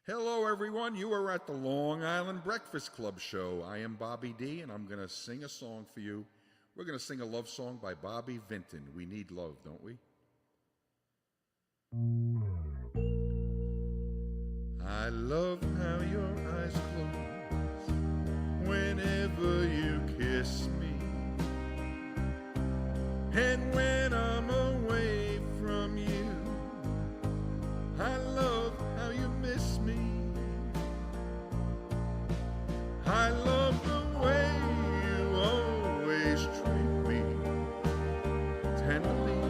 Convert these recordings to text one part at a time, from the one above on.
Hello, everyone. You are at the Long Island Breakfast Club show. I am Bobby D, and I'm going to sing a song for you. We're going to sing a love song by Bobby Vinton. We need love, don't we? I love how your eyes close whenever you kiss me, and when I'm away from you, I love how you miss me. I love the way you always treat me tenderly,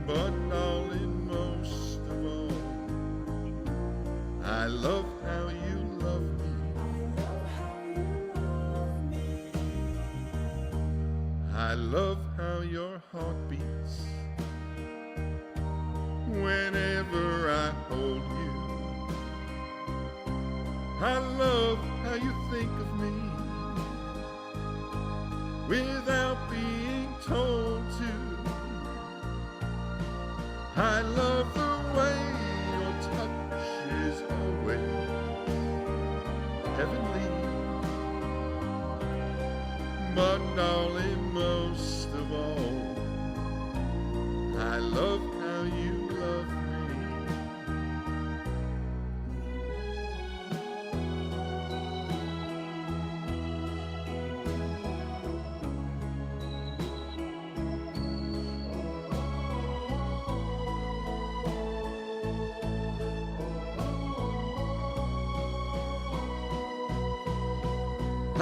but darling, most of all, I love how you love me. I love how your heart beats whenever I hold you. I love how you think of me without being told to. I love the way your touch is always heavenly, but darling, most of all, I love how you love me.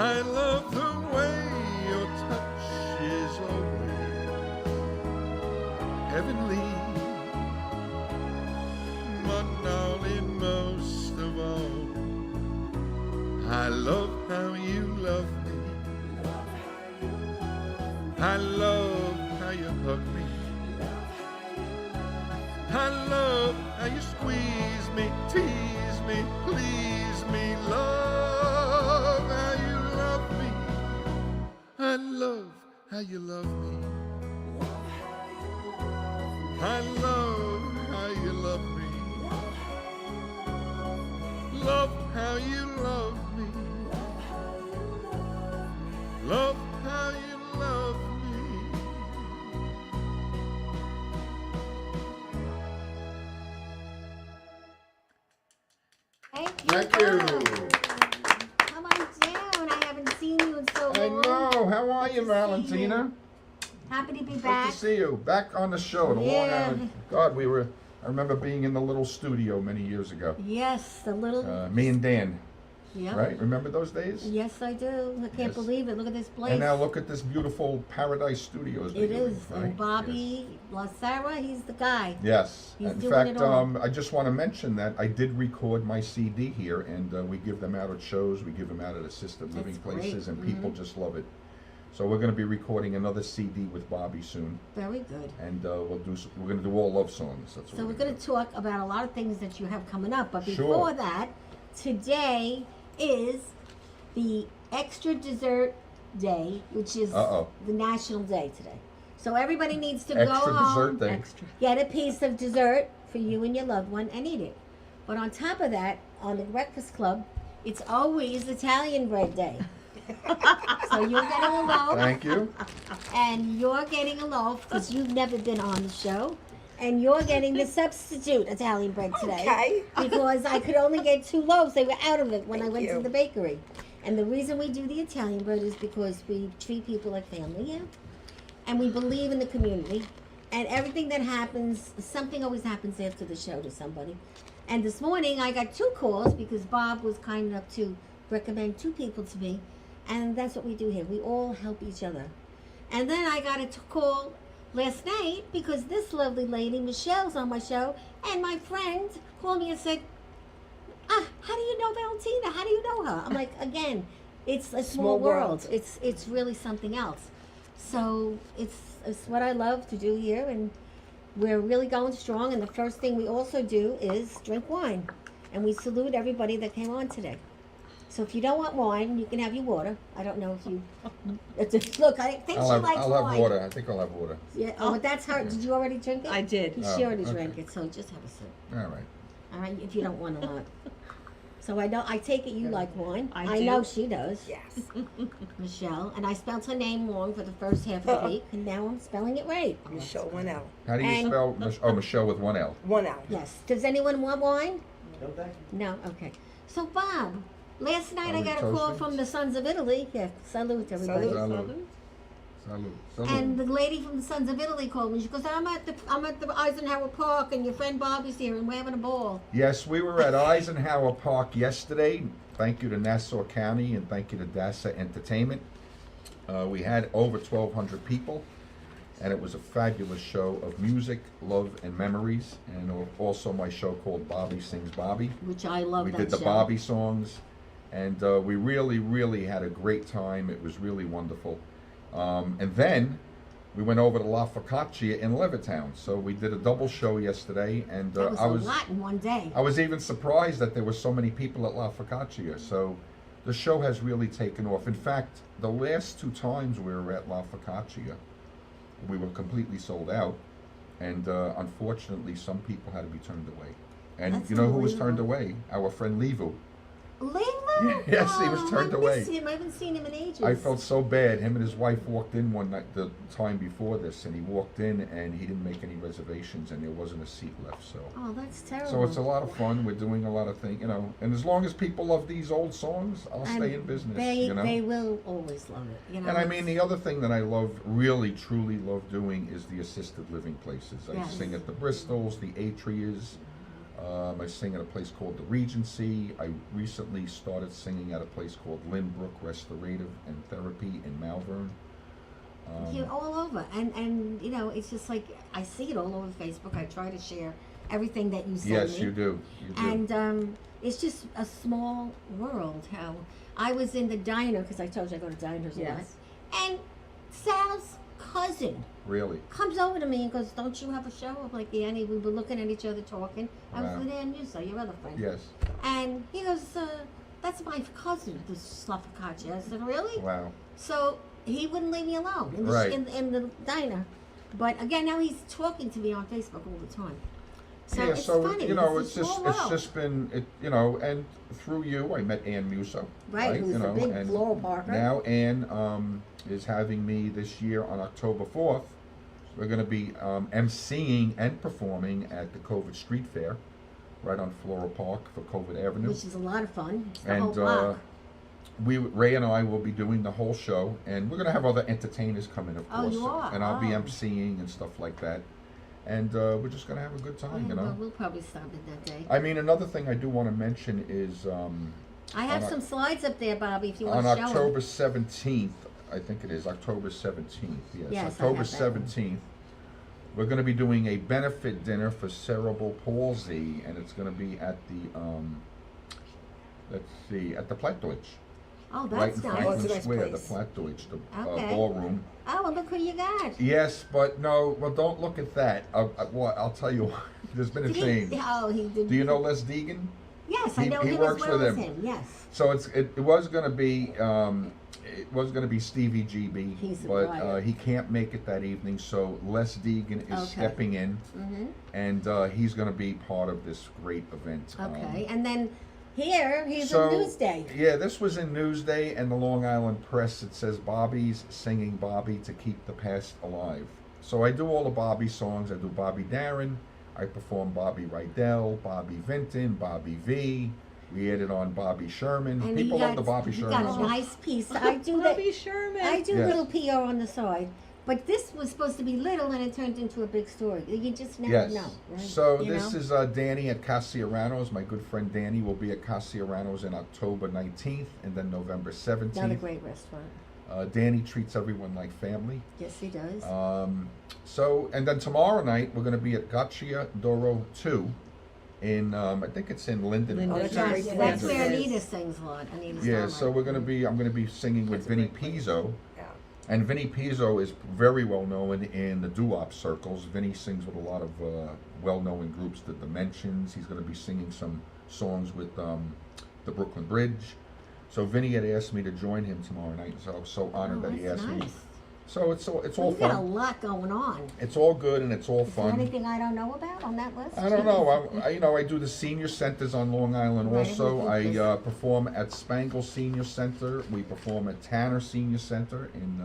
I love the way your touch is always heavenly, but darling, most of all, I love how you love me. I love how you hug me. I love how you squeeze me, tease me, please me, love how you love me. I love how you love me. I love how you love me. Love how you love me. Love how you love me. Thank you. Thank you. Come on down. I haven't seen you in so I long. know. How are Good you, to see Valentina? Happy to be Good back. to see you. Back on the show, the Long Yeah. Island. God, I remember being in the little studio many years ago. Yes, the little. Me and Dan, Yep. right? Remember those days? Yes, I do. I can't Yes. believe it. Look at this place. And now look at this beautiful Paradise Studios. It we're doing, is. right? And Bobby LaSarra, he's the guy. Yes. He's In doing fact, it all. I just want to mention that I did record my CD here, and we give them out at shows. We give them out at assisted living That's great. places, and people just love it. So we're going to be recording another CD with Bobby soon, Very good. and we're going to do all love songs. That's what So we're going to talk about a lot of things that you have coming up. But Sure. before that, today is the extra dessert day, which is Uh-oh. the national day today. So everybody needs to Extra go home, dessert day. get a piece of dessert for you and your loved one, and eat it. But on top of that, on the Breakfast Club, it's always Italian bread day. So you're getting a loaf, Thank you. and you're getting a loaf because you've never been on the show. And you're getting the substitute Italian bread today. Okay. Because I could only get 2 loaves. They were out of it when I Thank went to you. the bakery. And the reason we do the Italian bread is because we treat people like family here. And we believe in the community. And everything that happens, something always happens after the show to somebody. And this morning I got 2 calls because Bob was kind enough to recommend 2 people to me. And that's what we do here. We all help each other. And then I got a call last night because this lovely lady, Michelle's on my show, and my friend called me and said, how do you know Valentina? How do you know her? I'm like, again, it's a small world. It's really something else. So it's what I love to do here, and we're really going strong. And the first thing we also do is drink wine, and we salute everybody that came on today. So if you don't want wine, you can have your water. I don't know if you. Look, I think she likes I'll wine. have water. I think I'll have water. Yeah. Oh, but that's her. Did you already drink it? I did. She already okay. drank it. So just have a sip. All right. All right, if you don't want a lot. So I take it you like wine. I do. know she does. Yes. Michelle, and I spelled her name wrong for the first half of the week, and now I'm spelling it right. Michelle, 1 L. How do you And- spell Michelle with 1 L? 1 L. Yes. Does anyone want wine? No, thank you. No. Okay. So Bob, last night Are I we got a call toasting? from the Sons of Italy. Yeah, salute everybody. Salute. Salud. Salud. And the lady from the Sons of Italy called me. She goes, I'm at the Eisenhower Park, and your friend Bobby's here, and we're having a ball. Yes, we were at Eisenhower Park yesterday. Thank you to Nassau County and thank you to DASA Entertainment. We had over 1,200 people, and it was a fabulous show of music, love, and memories, and also my show called Bobby Sings Bobby. Which I love We that did the show. Bobby songs, and we really, really had a great time. It was really wonderful. And then we went over to La Focaccia in Levittown. So we did a double show yesterday, and That was I a was lot in one day. I was even surprised that there were so many people at La Focaccia. So the show has really taken off. In fact, the last 2 times we were at La Focaccia, we were completely sold out, and unfortunately, some people had to be turned away. And That's you know who was turned unbelievable. away? Our friend Levu. Layla? Yes, he was turned I away. miss him. I haven't seen him in ages. I felt so bad. Him and his wife walked in one night, the time before this, and he walked in and he didn't make any reservations, and there wasn't a seat left. So, Oh, that's terrible. so it's a lot of fun. We're doing a lot of things, you know. And as long as people love these old songs, I'll And stay in business. They, you know. they will always love it. You know, And I mean, the other thing that I love, really, truly love doing is the assisted living places. I Yes. sing at the Bristols, the Atrias. I sing at a place called the Regency. I recently started singing at a place called Lynbrook Restorative and Therapy in Malvern. You're all over, and you know, it's just like I see it all over Facebook. I try to share everything that you send Yes, me. you do. You do. And it's just a small world. How I was in the diner because I told you I go to diners a lot, Yes. and Sal's cousin Really? comes over to me and goes, "Don't you have a show?" I'm like, "Yeah." And we were looking at each other talking. I was Wow. with Ann Musso, your other friend. Yes. And he goes, "That's my cousin, this Slafakachi." I said, "Really?" Wow. So he wouldn't leave me alone in the, Right. in the diner. But again, now he's talking to me on Facebook all the time. So Yeah, it's so funny. you know, it's it's a just small it's world. just been it, you know, and through you I met Ann Musso. Right, who's you a know, big and floral barker. Now Ann is having me this year on October 4th. We're going to be emceeing and performing at the COVID Street Fair, right on Floral Park for COVID Avenue. Which is a lot of fun. It's the whole And block. Ray and I will be doing the whole show, and we're going to have other entertainers come in, of Oh, course. you are? And I'll be Oh. emceeing and stuff like that. And we're just going to have a good time, Yeah, you know. well, we'll probably stop it that day. I mean, another thing I do want to mention is I have on some slides up there, Bobby, if you want on to show October 17th, I think it is October 17th. Yes, Yes, I October have that one. 17th. We're going to be doing a benefit dinner for cerebral palsy, and it's going to be at the at the Plattdeutsch, Oh, right that's in nice. Oh, it's Franklin a nice Square, place. the Plattdeutsch, the Okay. ballroom. Oh, well, look who you got. Yes, but no, well, don't look at that. I'll tell you, there's been a Did he? change. Oh, he did. Do you know Les Deegan? Yes, I he- know he him works as well with as him. him. Yes. So it was going to be Stevie GB, He's a but riot. he can't make it that evening. So Les Deegan is Okay. stepping in, Mm-hmm. and he's going to be part of this great event. Okay, and then here, he's so, a Newsday. Yeah, this was in Newsday and the Long Island Press. It says Bobby's singing Bobby to keep the past alive. So I do all the Bobby songs. I do Bobby Darin. I perform Bobby Rydell, Bobby Vinton, Bobby V. We added on Bobby Sherman. And People he love the Bobby he Sherman got a songs. nice piece. I do that. Bobby Sherman. I do Yes. little PR on the side, but this was supposed to be little, and it turned into a big story. You just never Yes. know. Right? So You this know? is Danny at Cassiarano's. My good friend Danny will be at Cassiarano's in October 19th and then November 17th. Another great restaurant. Danny treats everyone like family. Yes, he does. So, and then tomorrow night we're going to be at Gaccia Doro 2 in, I think it's in Linden. Linden. New That's Jersey. right. Yes, that's where Yes. Anita sings a lot. Anita Yeah, Starlight. so I'm going to be singing with That's a Vinny great place. Pizzo. Yeah. And Vinny Pizzo is very well known in the doo-wop circles. Vinny sings with a lot of well-known groups, the Dimensions. He's going to be singing some songs with the Brooklyn Bridge. So Vinny had asked me to join him tomorrow night, so I was so honored Oh, that he that's asked me. nice. So it's all You got a fun. lot going on. It's all good and it's all Is there fun. anything I don't know about on that list? I don't know. I do the senior centers on Long Island Right, also. I ridiculous. perform at Spangle Senior Center. We perform at Tanner Senior Center in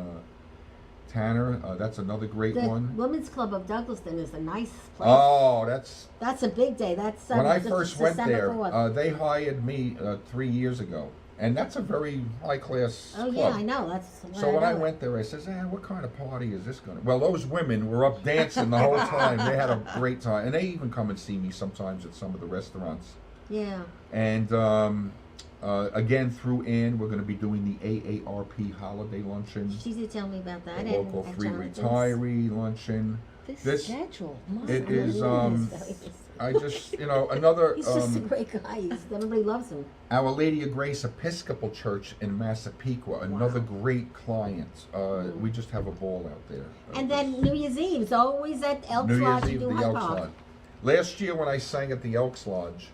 Tanner. That's another great The one. Women's Club of Douglaston is a nice place. Oh, That's a big day. That's when I the- first went December there. 4th. They hired me 3 years ago, and that's a very high class Oh club. yeah, I know. That's So when I know it. went there, I says, what kind of party is this going to... Well, those women were up dancing the whole time. They had a great time. And they even come and see me sometimes at some of the restaurants. Yeah. And again, through Ann, we're going to be doing the AARP holiday luncheon. She did tell me about that. The and local at free Jonathan's. retiree luncheon. This schedule. It My is, goodness. I just, another... He's just a great guy. Everybody loves him. Our Lady of Grace Episcopal Church in Massapequa, another great client. We just have a ball out there. And then New Year's Eve is always at Elks New Year's Lodge Eve, in the Hyde Elks Park. Lodge. Last year when I sang at the Elks Lodge,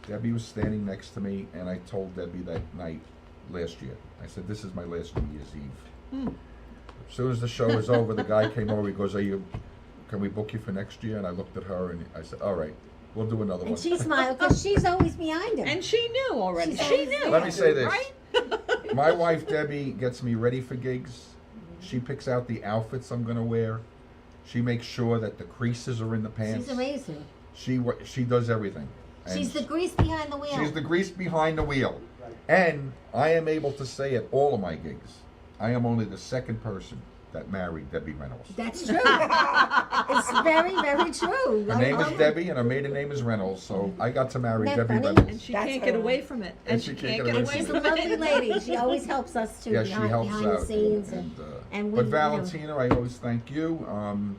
Debbie was standing next to me, and I told Debbie that night last year, I said, this is my last New Year's Eve. As soon as the show was over, the guy came over, he goes, can we book you for next year? And I looked at her, and I said, all right, we'll do another one. And she smiled because she's always behind him. And she knew already. She's She always knew. there. Let me say this. Right? My wife, Debbie, gets me ready for gigs. She picks out the outfits I'm going to wear. She makes sure that the creases are in the pants. She's amazing. She does everything. And She's the grease behind the wheel. She's the grease behind the wheel. And I am able to say at all of my gigs, I am only the second person that married Debbie Reynolds. That's true. It's very, very true. Her name is Debbie and her maiden name is Reynolds, so I got to marry Isn't that Debbie funny? Reynolds. And she That's can't her get away one. from it. And she can't get away And from she's it. a lovely lady. She always helps us too. Yeah, she helps behind out. the scenes. And we, but Valentina, I always thank you.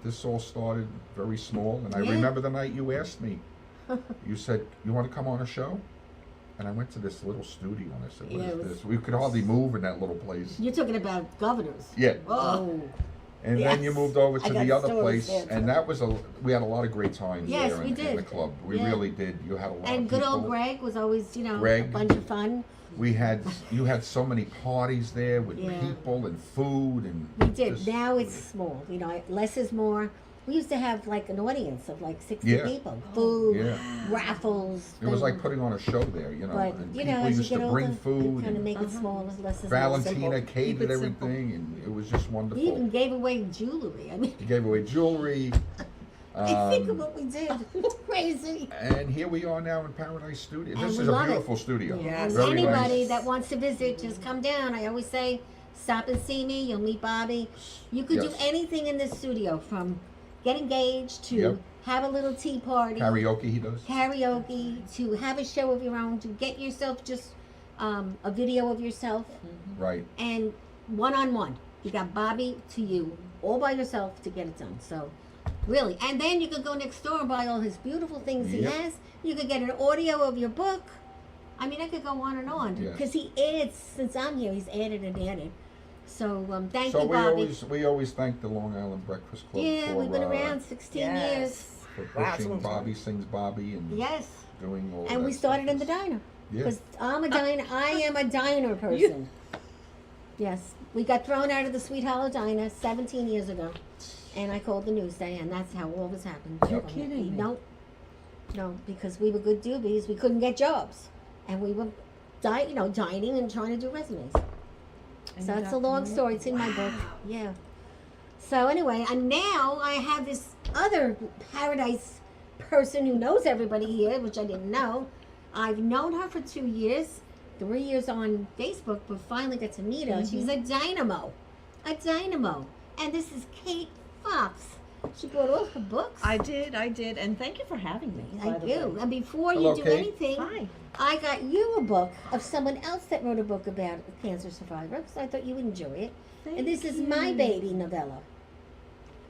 This all started very small, and I Yeah. remember the night you asked me. You said, you want to come on a show? And I went to this little studio, and I said, what Yeah, is it was- this? We could hardly move in that little place. You're talking about governors. Yeah. Oh. And then you Yes. moved over I to got the other stories place, there, and too. that was we had a lot of great times Yes, there we in did. the club. We Yeah. really did. You had a lot And of good people. old Greg was always, a Greg. bunch of fun. You had so many parties there with Yeah. people and food and We did. just- Now it's small. Less is more. We used to have like an audience of like 60 Yeah. people. Food, Yeah. raffles. It was like putting on a show there, But, and you people know, as you used get to older, bring you food. kind of And make it smaller, less is more. Valentina Keep catered it simple. everything, and it was just wonderful. We even gave away jewelry. I mean, You gave away jewelry. think of what we did. It's crazy. And here we are now in Paradise Studio. And This we is a love it. beautiful studio. Yeah. Yes. And Very anybody nice. that wants to visit, just come down. I always say, stop and see me. You'll meet Bobby. You could do Yes. anything in this studio, from get engaged to Yep. have a little tea party, Karaoke he does. karaoke, to have a show of your own, to get yourself just a video of yourself, Right. and one-on-one. You got Bobby to you, all by yourself to get it done. So, really. And then you could go next door and buy all his beautiful things he Yep. has. You could get an audio of your book. I mean, I could go on and on. Yes. Because he adds, since I'm here, he's added and added. So, thank So you, we Bobby. always thank the Long Island Breakfast Club Yeah, for, we've been around 16 years. for Wow, pushing sounds Bobby Sings Bobby and Yes. doing all And that we started stuff. in the diner. Yeah. Because I am a diner person. Yes. We got thrown out of the Sweet Hollow Diner 17 years ago. And I called the news day, and that's how all this happened. You're From- kidding me. No, because we were good doobies. We couldn't get jobs. And we were dining and trying to do resumes. So it's a long story. It's in my book. Yeah. So anyway, and now I have this other Paradise person who knows everybody here, which I didn't know. I've known her for 2 years, 3 years on Facebook, but finally got to meet her. She's a dynamo. And this is Kate Fox. She brought all her books. I did, and thank you for having me. by I the do. way. And before Hello, you do Kate. anything, Hi. I got you a book of someone else that wrote a book about a cancer survivor, so I thought you would enjoy it. And this is my baby novella.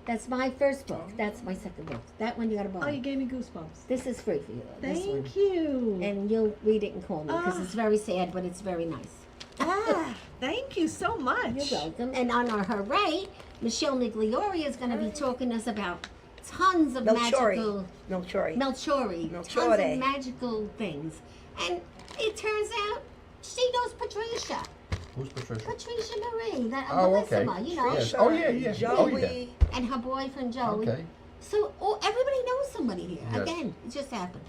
That's my first book. That's my second book. That one you gotta buy. Oh, you gave me goosebumps. This is free for you. This one. Thank you. And you'll read it and call me because Ah. it's very sad, but it's very nice. Thank you so much. You're welcome. And on our right, Michele Megliourre is going to be talking to us about tons of magical Melchiorre. tons Melchiorre. of magical things. And it turns out she knows Patricia. Who's Patricia? Patricia Marie, that Oh, okay. Bellissima, you know, Yes. Oh, yeah, yeah. Oh, yeah. Joey. and her boyfriend Joey. Okay. So everybody knows somebody here. Yes. Again, it just happened.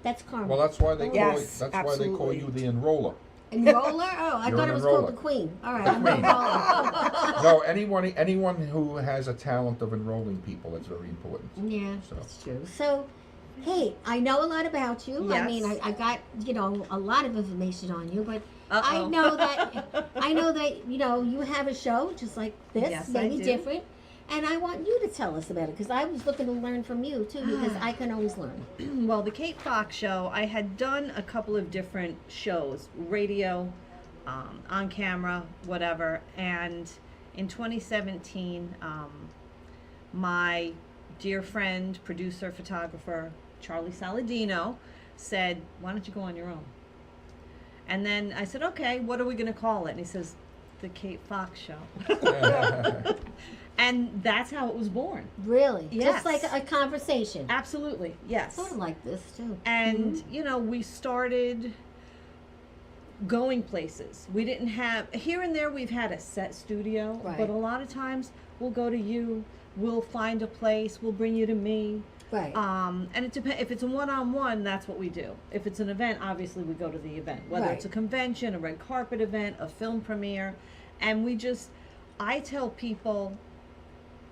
That's karma. Well, that's why they call Yes, it, that's why they call absolutely. you the enroller. Enroller? Oh, I You're thought an it was called enroller. the Queen. All right, The I'm an Queen. enroller. No, anyone who has a talent of enrolling people, that's very important. Yeah, So. that's true. So, hey, I know a lot about you. I Yes. mean, I got, you know, a lot of information on you, but I Uh-oh. know that you know, you have a show just like this, Yes, I maybe do. different. And I want you to tell us about it because I was looking to learn from you too because I can always learn. Well, the Kate Fox show, I had done a couple of different shows, radio, on camera, whatever. And in 2017, my dear friend, producer, photographer, Charlie Saladino, said, "Why don't you go on your own?" And then I said, "Okay, what are we going to call it?" And he says, "The Kate Fox Show." And that's how it was born. Really? Yes. Just like a conversation. Absolutely, yes. Sort of like this too. And you know, we started going places. We didn't have, here and there we've had a set studio, Right. but a lot of times we'll go to you, we'll find a place, we'll bring you to me. Right. And it depends. If it's a one-on-one, that's what we do. If it's an event, obviously we go to the event, whether it's a Right. convention, a red carpet event, a film premiere, and I tell people,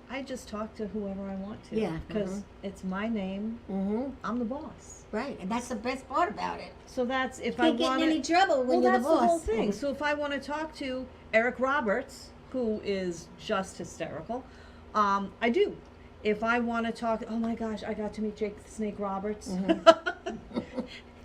I just talk to whoever I want to. Yeah, Because it's my name. Mm-hmm. I'm the boss. Right. And that's the best part about it. So that's if I Can't get in want any trouble when you're that's the boss. the whole thing. So if I want to talk to Eric Roberts, who is just hysterical, I do. If I want to talk, oh my gosh, I got to meet Jake the Snake Roberts. Mm-hmm.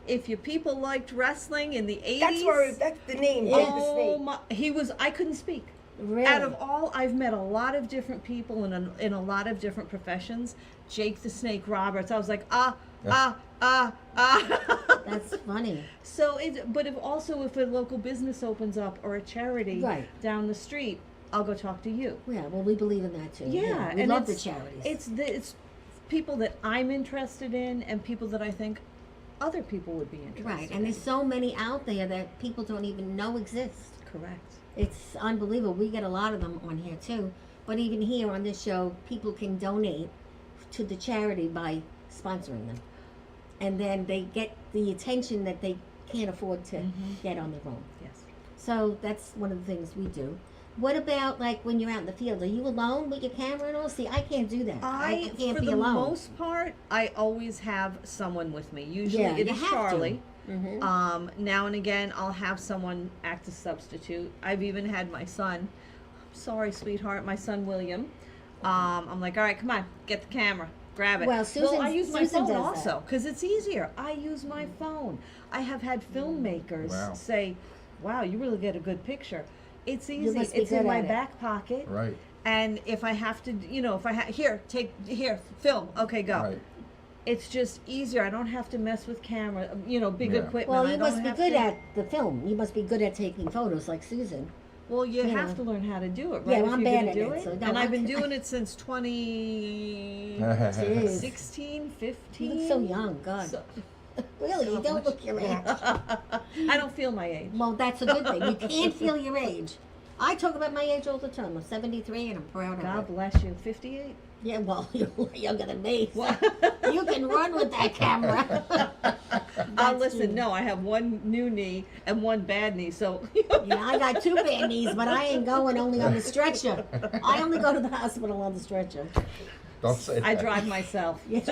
If your people liked wrestling in the 80s, That's the name. Jake the oh Snake. my, I couldn't speak. Really? Out of all, I've met a lot of different people in a lot of different professions. Jake the Snake Roberts, I was like, That's funny. So but if a local business opens up or a charity Right. down the street, I'll go talk to you. Yeah, well, we believe in that too. Yeah, we and love the it's- charities. It's people that I'm interested in and people that I think other people would be interested Right, and in. there's so many out there that people don't even know exist. Correct. It's unbelievable. We get a lot of them on here too. But even here on this show, people can donate to the charity by sponsoring them. And then they get the attention that they can't afford to get on their own. Yes. So that's one of the things we do. What about like when you're out in the field? Are you alone with your camera and all? See, I can't do that. I can't for be the alone. most part, I always have someone with me. Usually Yeah, it you is have to. Charlie. Mhm. Now and again, I'll have someone act as substitute. I've even had my son. Sorry, sweetheart, my son William. I'm like, all right, come on, get the camera, grab it. Well, I use my Susan phone does also because it's easier. I use my phone. I have had filmmakers Wow. say, "Wow, you really get a good picture." It's You easy. must be It's in good my at it. back pocket. Right. And if I have to, here, film. Okay, go. Right. It's just easier. I don't have to mess with camera, big Yeah. equipment. Well, I you don't must be have good to- at the film. You must be good at taking photos like Susan. Well, you you have know. to learn how to do it, right? Yeah, well, if I'm you're bad gonna at do it, so no, and I've I- been doing it since 2016, Jeez. 15. You look so young, God. So- Really, you don't look your age. I don't feel my age. Well, that's a good thing. You can't feel your age. I talk about my age all the time. I'm 73 and I'm proud God of it. bless you. 58. Yeah, well, you're younger than me. So What? you can run with that camera. That's Listen, you. no, I have one new knee and one bad knee, so. Yeah, I got 2 bad knees, but I ain't going only on the stretcher. I only go to the hospital on the stretcher. Don't say that. I drive myself. Yeah.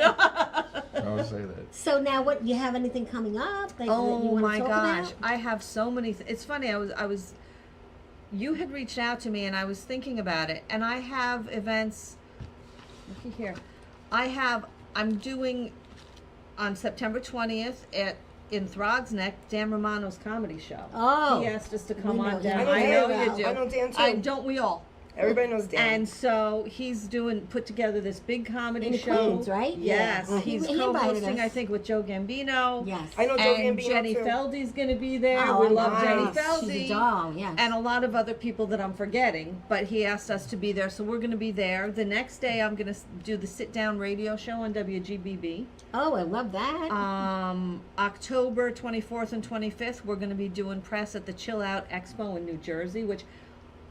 Don't say that. So now, what? You have anything coming up that you Oh want my to talk gosh, about? I have so many. It's funny. You had reached out to me, and I was thinking about it. And I have events. Looky here, I'm doing on September 20th in Throgs Neck, Dan Romano's comedy show. Oh. He asked us to come We know on him. down. I know I Dan know well. you do. I know Dan too. Don't we all? Everybody knows Dan. And so he's put together this big comedy In show. Queens, right? Yes, Yeah. he's He invited co-hosting, us. I think, with Joe Gambino. Yes. I know Joe And Gambino Jenny too. Feldy's going to be there. Oh, We I love know. Jenny Nice. Feldy. She's a doll, yes. And a lot of other people that I'm forgetting, but he asked us to be there, so we're going to be there. The next day, I'm going to do the sit-down radio show on WGBB. Oh, I love that. October 24th and 25th, we're going to be doing press at the Chill Out Expo in New Jersey, which,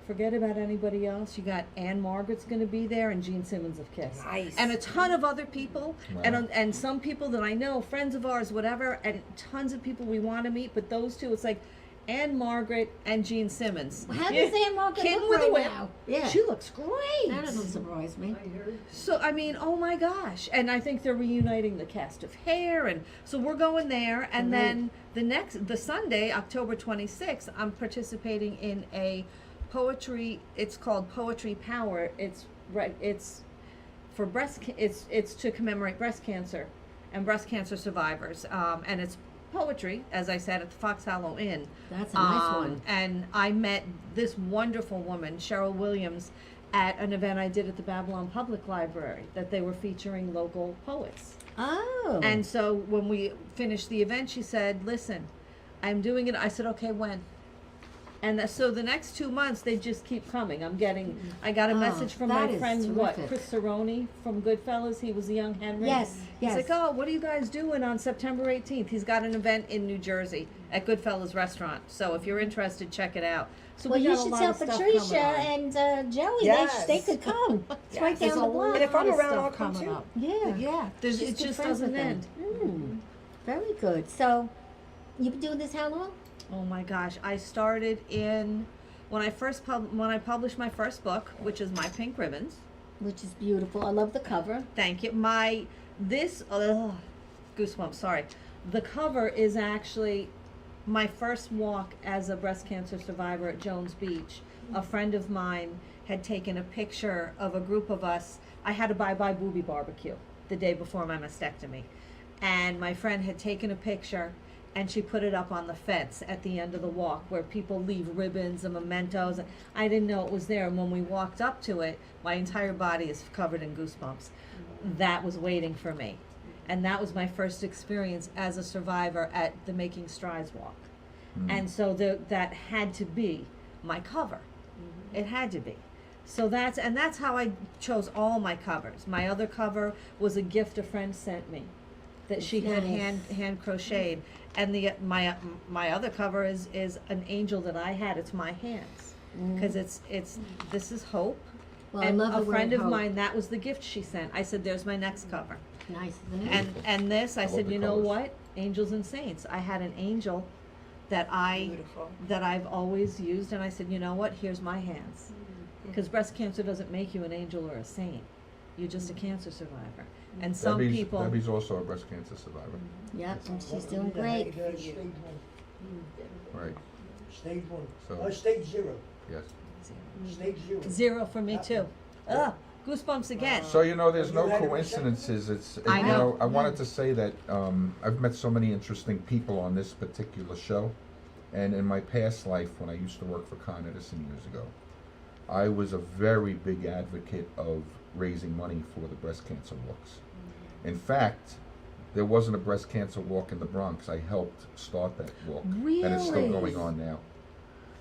forget about anybody else. You got Ann Margaret's going to be there and Gene Simmons of Kiss. Nice. And a ton of other people, Wow. and some people that I know, friends of ours, whatever, and tons of people we want to meet, but those two, it's like Ann Margaret and Gene Simmons. How does Ann Margaret Kid look with a right whip. now? Yeah. She looks great. That doesn't surprise me. So, I mean, oh my gosh. And I think they're reuniting the cast of Hair. And so we're going there. And then the Sunday, October 26th, I'm participating in a poetry, it's called Poetry Power. It's for it's to commemorate breast cancer and breast cancer survivors. And it's poetry, as I said, at the Fox Hollow Inn. That's a nice one. And I met this wonderful woman, Cheryl Williams, at an event I did at the Babylon Public Library that they were featuring local poets. Oh. And so when we finished the event, she said, "Listen, I'm doing it." I said, "Okay, when?" And so the next 2 months, they just keep coming. I got a message from my that is friend, terrific. Chris Cerrone from Goodfellas. He was a young Henry. Yes, He's yes. like, "Oh, what are you guys doing on September 18th? He's got an event in New Jersey at Goodfellas Restaurant. So if you're interested, check it out. So Well, we you got a should lot tell of stuff Patricia coming on. and Joey. Yes. They could come. It's right Yes. down the block. And if I'm lot of around, stuff I'll come coming too. up. Yeah. Yeah, She's it good just friends doesn't with them. end. Very good. So, you've been doing this how long? Oh my gosh, I started in when I published my first book, which is My Pink Ribbons. Which is beautiful. I love the cover. Thank you. Goosebumps, sorry. The cover is actually my first walk as a breast cancer survivor at Jones Beach. A friend of mine had taken a picture of a group of us. I had a bye-bye booby barbecue the day before my mastectomy. And my friend had taken a picture and she put it up on the fence at the end of the walk where people leave ribbons and mementos. I didn't know it was there. And when we walked up to it, my entire body is covered in goosebumps. That was waiting for me. And that was my first experience as a survivor at the Making Strides walk. And so that had to be my cover. It had to be. So that's how I chose all my covers. My other cover was a gift a friend sent me that she had hand crocheted, and my other cover is an angel that I had. It's my hands because this is hope. Well, And I love a the word friend of hope. mine, that was the gift she sent. I said, "There's my next cover." Nice, isn't it? And this, I love said, the "You know colors. what? Angels and saints." I had an angel that Beautiful. I've always used, and I said, "You know what? Here's my hands." Because breast cancer doesn't make you an angel or a saint. You're just a cancer survivor. And some people, Debbie's also a breast cancer survivor. Yep, and she's doing great. Stage one. Right. Stage one. So- Stage zero. Yes. Stage zero. 0 for me too. Ugh, goosebumps again. So there's no coincidences. I know. I wanted to say that I've met so many interesting people on this particular show, and in my past life, when I used to work for Con Edison years ago, I was a very big advocate of raising money for the breast cancer walks. In fact, there wasn't a breast cancer walk in the Bronx. I helped start that walk, and it's still Really? going on now.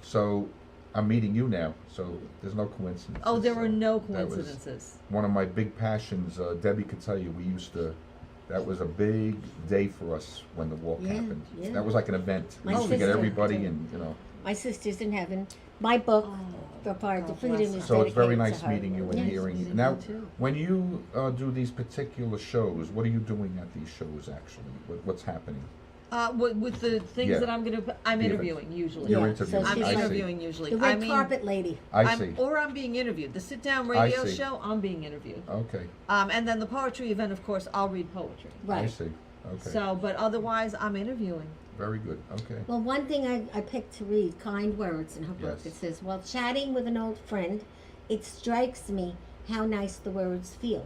So I'm meeting you now. So there's no coincidence. Oh, there were no That was coincidences. one of my big passions. Debbie could tell you, that was a big day for us when the walk Yeah, happened. yeah. That was like an event. We My used to get sister- everybody and, My sister's in heaven. My book, The Fire to Freedom, is so it's very dedicated nice to her. meeting you and Yes. hearing you. Me Now, too. when you do these particular shows, what are you doing at these shows actually? What's happening? With the things Yeah. that I'm The interviewing usually. You're Yeah, interviewing. so I'm she's I like- interviewing usually. The red carpet lady. I see. Or I'm being interviewed. The sit-down I radio see. show, I'm being interviewed. Okay. And then the poetry event, of course, I'll read poetry. I Right. see. Okay. So, but otherwise, I'm interviewing. Very good. Okay. Well, one thing I picked to read, Kind Words, in her book. Yes. It says, while chatting with an old friend, it strikes me how nice the words feel.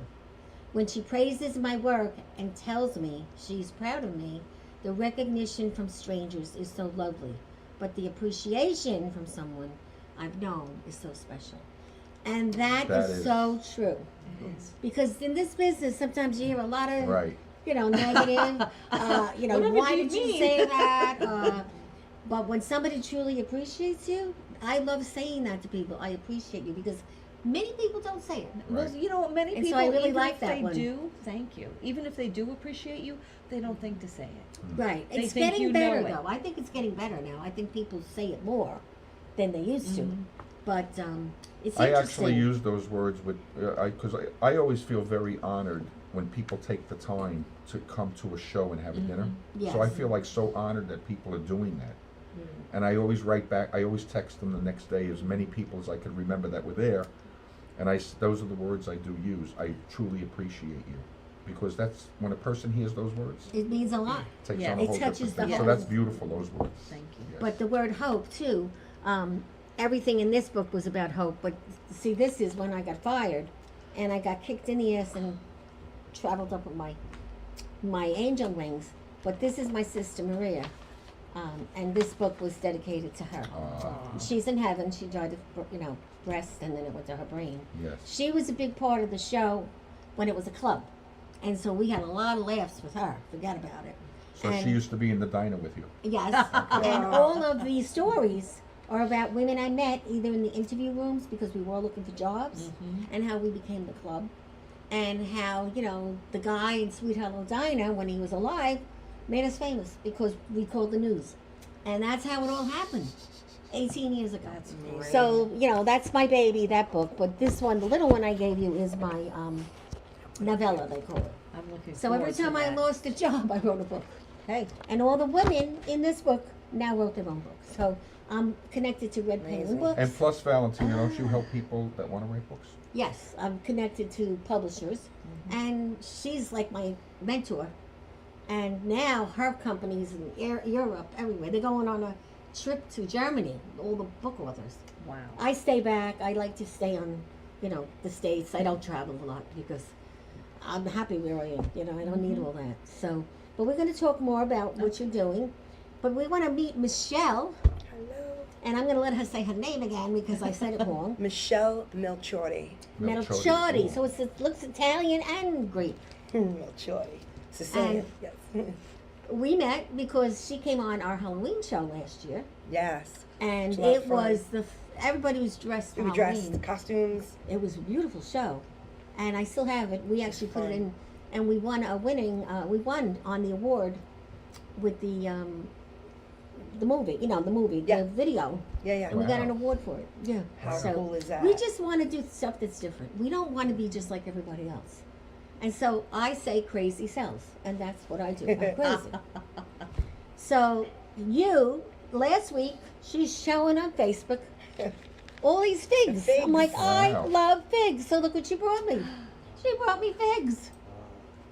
When she praises my work and tells me she's proud of me, the recognition from strangers is so lovely. But the appreciation from someone I've known is so special. And that That is is- so true. Because in this business, sometimes you hear a lot of, Right. Negative, Whatever why do you did you mean? say that? But when somebody truly appreciates you, I love saying that to people. I appreciate you because many people don't say it. Well, you know, many And so people, I really even like if that they one. do, thank you. Even if they do appreciate you, they don't think to say it. Right. They It's think getting you better, know it. though. I think it's getting better now. I think people say it more than they used to. But it's I interesting. actually use those words with, because I always feel very honored when people take the time to come to a show and have a dinner. So I Yes. feel like so honored that people are doing that. And I always write back, I always text them the next day, as many people as I could remember that were there. And those are the words I do use. I truly appreciate you. Because that's, when a person hears those words, It means a lot. it takes Yeah. on a It whole touches different thing. the So whole- that's beautiful, those words. Thank you. Yes. But the word hope, too, everything in this book was about hope. But see, this is when I got fired and I got kicked in the ass and traveled up with my angel wings. But this is my sister Maria. And this book was dedicated to her. She's in heaven. She died of, breast, and then it went to her brain. Yes. She was a big part of the show when it was a club. And so we had a lot of laughs with her. Forget about it. So she used to be in the diner with you. Yes. And all of these stories are about women I met either in the interview rooms because we were all looking for jobs and how we became the club and how, the guy in Sweet Hollow Diner when he was alive made us famous because we called the news. And that's how it all happened 18 years ago. That's great. So, that's my baby, that book. But this one, the little one I gave you is my novella, they call it. I'm looking So every forward to time I that. lost a job, I wrote a book. Hey, and all the women in this book now wrote their own books. So I'm connected to Red Penguin Books. And plus, Valentina, don't you help people that want to write books? Yes, I'm connected to publishers, and she's like my mentor. And now her company's in Europe, everywhere. They're going on a trip to Germany, all the book authors. Wow. I stay back. I like to stay on, the States. I don't travel a lot because I'm happy where I am. I don't need all that. So, but we're going to talk more about what you're doing. But we want to meet Michelle, Hello. and I'm going to let her say her name again because I said it wrong. Michele Melchiorri. Melchiorri. Ooh. So it looks Italian and Greek. Melchiorri. Sicilian. Yes. We met because she came on our Halloween show last year, Yes. and It's a lot of it fun. was everybody was dressed for We were Halloween. dressed, costumes. It was a beautiful show, and I still have it. We actually put it fun. in, and we won we won on the award with the movie, Yeah. the video, Yeah, yeah. and we got Wow. an award for it. Yeah. How So cool is that? we just want to do stuff that's different. We don't want to be just like everybody else. And so I say crazy selves, and that's what I do. I'm crazy. So last week, she's showing on Facebook all these figs. I'm like, I Wow. love figs. So look what she brought me. She brought me figs.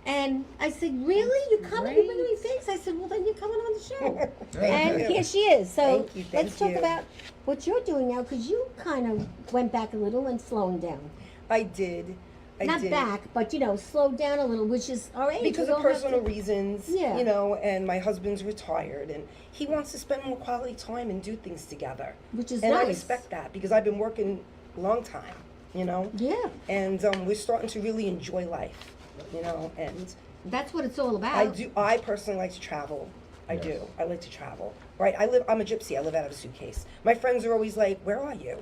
And I said, really? You coming? You bringing me figs? I said, well, then you're coming on the show. And you. here she is. So Thank you, let's talk you. about what you're doing now, because you kind of went back a little and slowing down. I did. I Not did. back, but slowed down a little, which is our age. Because We of all have personal to- reasons, Yeah. and my husband's retired, and he wants to spend more quality time and do things together. Which is and I nice. respect that because I've been working a long time, Yeah, and we're starting to really enjoy life, and that's what it's all about. I personally like to travel. I Yes. do. I like to travel. Right? I'm a gypsy. I live out of a suitcase. My friends are always like, "Where are you?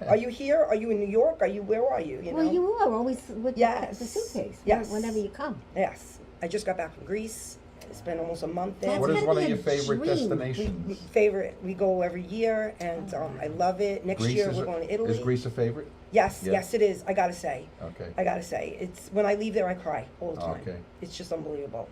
Are you here? Are you in New York? Where are you? Well, you are always with Yes. the suitcase. Yes. Whenever you come. Yes. I just got back from Greece. It's been almost a month there. That's What is gonna one be of a your favorite dream. destinations? We go every year, and I love it. Next year we're going to Italy. Is Greece a favorite? Yes, Yeah. yes, it is. I gotta say. Okay. I gotta say, it's when I leave there, I cry all the time. Okay. It's just unbelievable,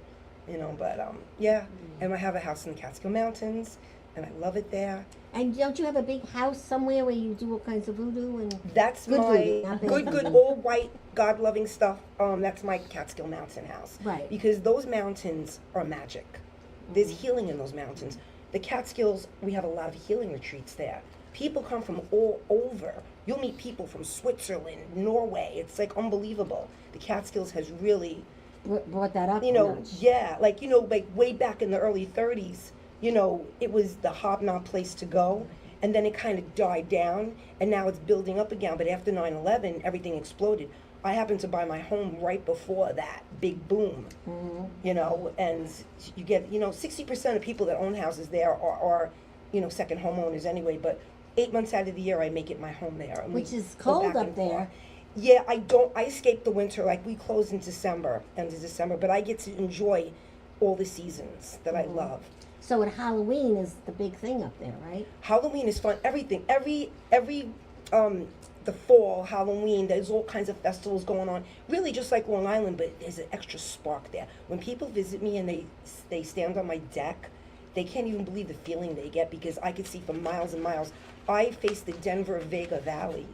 But yeah, and I have a house in the Catskill Mountains, and I love it there. And don't you have a big house somewhere where you do all kinds of voodoo and? That's Good my voodoo, not bad good voodoo. all white, God loving stuff. That's my Catskill Mountain house. Right. Because those mountains are magic. There's healing in those mountains. The Catskills, we have a lot of healing retreats there. People come from all over. You'll meet people from Switzerland, Norway. It's like unbelievable. The Catskills has really, Brought that up. a notch. yeah, like way back in the early 30s, it was the hobnob place to go. and then it kind of died down, and now it's building up again. But after 9/11, everything exploded. I happened to buy my home right before that big boom, you know, and you get, you know, 60% of people that own houses there are you know, second homeowners anyway, but 8 months out of the year I make it my home there. And Which we is go cold back up and there. forth. Yeah, I escape the winter, like we close in December, end of December, but I get to enjoy all the seasons that I love. So at Halloween is the big thing up there, right? Halloween is fun. Everything, every the fall, Halloween, there's all kinds of festivals going on. Really, just like Long Island, but there's an extra spark there. When people visit me and they stand on my deck, they can't even believe the feeling they get because I could see for miles and miles. I face the Denver Vega Valley,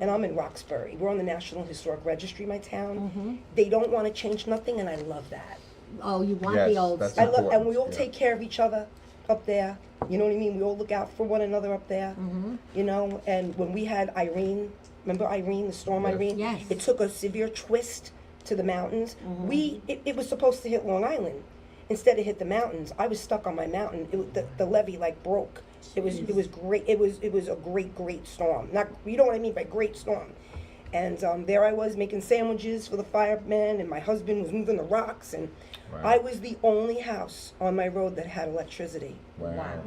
and I'm in Roxbury. We're on the National Historic Registry, my town. They don't want to change nothing, and I love that. Oh, you want Yes, the old that's stuff. I love, and we all Yeah. take care of each other up there. You know what I mean? We all look out for one another up there. You know, and when we had Irene, remember Irene, the storm Yes. Irene? Yes. It took a severe twist to the mountains. It was supposed to hit Long Island. Instead it hit the mountains. I was stuck on my mountain. The levee like broke. It was great. It was a great storm. Not, you know what I mean by great storm. And there I was making sandwiches for the firemen, and my husband was moving the rocks, and Wow. I was the only house on my road that had electricity. Wow.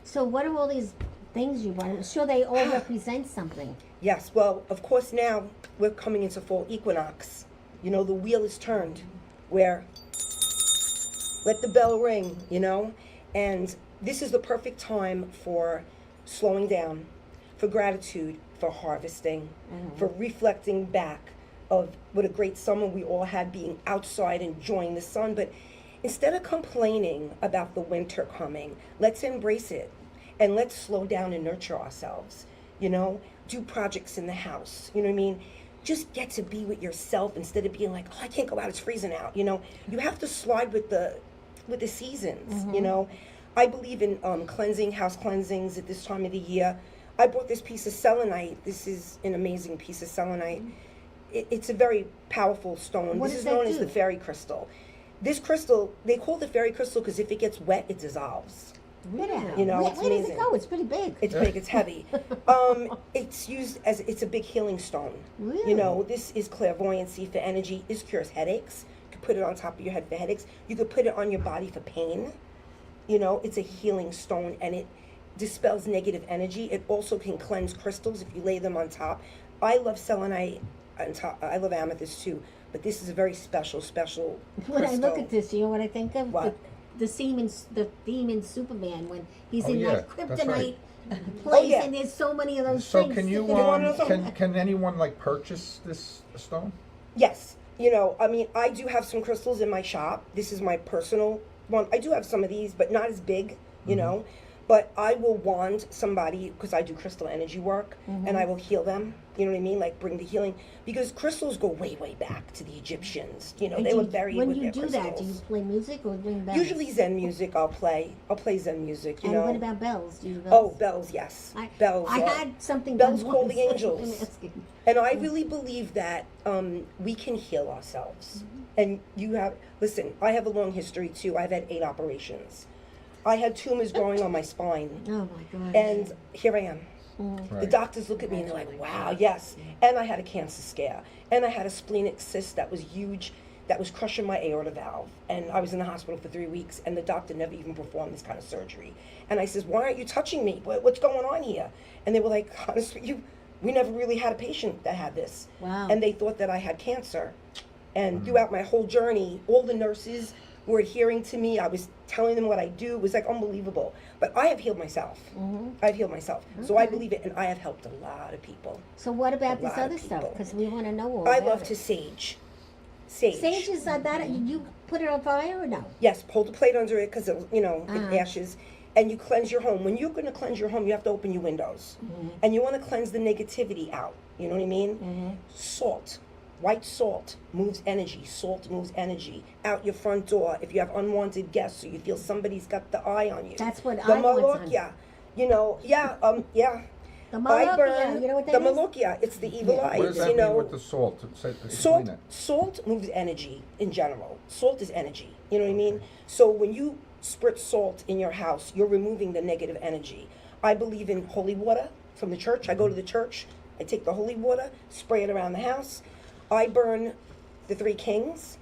So what are all these things you want? I'm sure they all represent something. Yes, well, of course now we're coming into fall equinox. You know, the wheel is turned where let the bell ring, you know? And this is the perfect time for slowing down, for gratitude, for harvesting, for reflecting back of what a great summer we all had being outside enjoying the sun. But instead of complaining about the winter coming, let's embrace it and let's slow down and nurture ourselves, you know? Do projects in the house, you know what I mean? Just get to be with yourself instead of being like, oh, I can't go out, it's freezing out, you know? You have to slide with the seasons, you know? I believe in cleansing, house cleansings at this time of the year. I bought this piece of selenite. This is an amazing piece of selenite. It's a very powerful stone. What This does is that known as do? the fairy crystal. This crystal, they call it fairy crystal because if it gets wet, it dissolves. Really? You know, where, it's where does it amazing. go? It's pretty big. It's big, it's heavy. It's used as, it's a big healing stone. Really? You know, this is clairvoyancy for energy. This cures headaches. You could put it on top of your head for headaches. You could put it on your body for pain. You know, it's a healing stone and it dispels negative energy. It also can cleanse crystals if you lay them on top. I love selenite on top. I love amethyst too, but this is a very special crystal. When I look at this, you know what I think of? What? The theme in Superman when he's Oh, in yeah, that that's right. kryptonite place, yeah. and there's so many of those So things. can you sticking out. wanna know something? can anyone like purchase this stone? Yes. You know, I mean, I do have some crystals in my shop. This is my personal one. I do have some of these, but not as big, you know. But I will wand somebody, because I do crystal energy work, and I will heal them. You know what I mean? Like bring the healing. Because crystals go way, way back to the Egyptians. You know, And they do were you- buried when with you their do crystals. that, do you play music or ring bells? Usually Zen music I'll play. I'll play Zen music, you And know. what about bells? Do you do Oh, bells? bells, yes. I bells. I are- had something bells done call the once. angels. I'm asking. And I really believe that we can heal ourselves. And you have, listen, I have a long history too. I've had 8 operations. I had tumors growing on my spine. Oh my God. And here I am. The Right. doctors look at me and they're like, wow, yes. And I had a cancer scare. And I had a splenic cyst that was huge, that was crushing my aorta valve. And I was in the hospital for 3 weeks, and the doctor never even performed this kind of surgery. And I says, why aren't you touching me? What's going on here? And they were like, honestly, we never really had a patient that had this. Wow. And they thought that I had cancer. And throughout my whole journey, all the nurses were adhering to me. I was telling them what I do. It was like unbelievable. But I have healed myself. I've healed myself. So I believe it, and I have helped a lot of people. So what about A this lot of other stuff? people. Because we want to know all I about love it. to sage. Sage. Sage is that you put it on fire or no? Yes, hold the plate under it because, you know, Uh-huh. it ashes. And you cleanse your home. When you're going to cleanse your home, you have to open your windows. And you want to cleanse the negativity out. You know what I mean? Salt. White salt moves energy. Salt moves energy out your front door. If you have unwanted guests or you feel somebody's got the eye on you. That's what the I want on. Malokia. You know, yeah. The I Malokia, burn you know what the that is? Malokia. It's the evil eye. What does It's, that you know, mean with the salt? Explain Salt, it. salt moves energy in general. Salt is energy. You know what I mean? So when you spritz salt in your house, you're removing the negative energy. I believe in holy water from the church. I go to the church. I take the holy water, spray it around the house. I burn the 3 kings.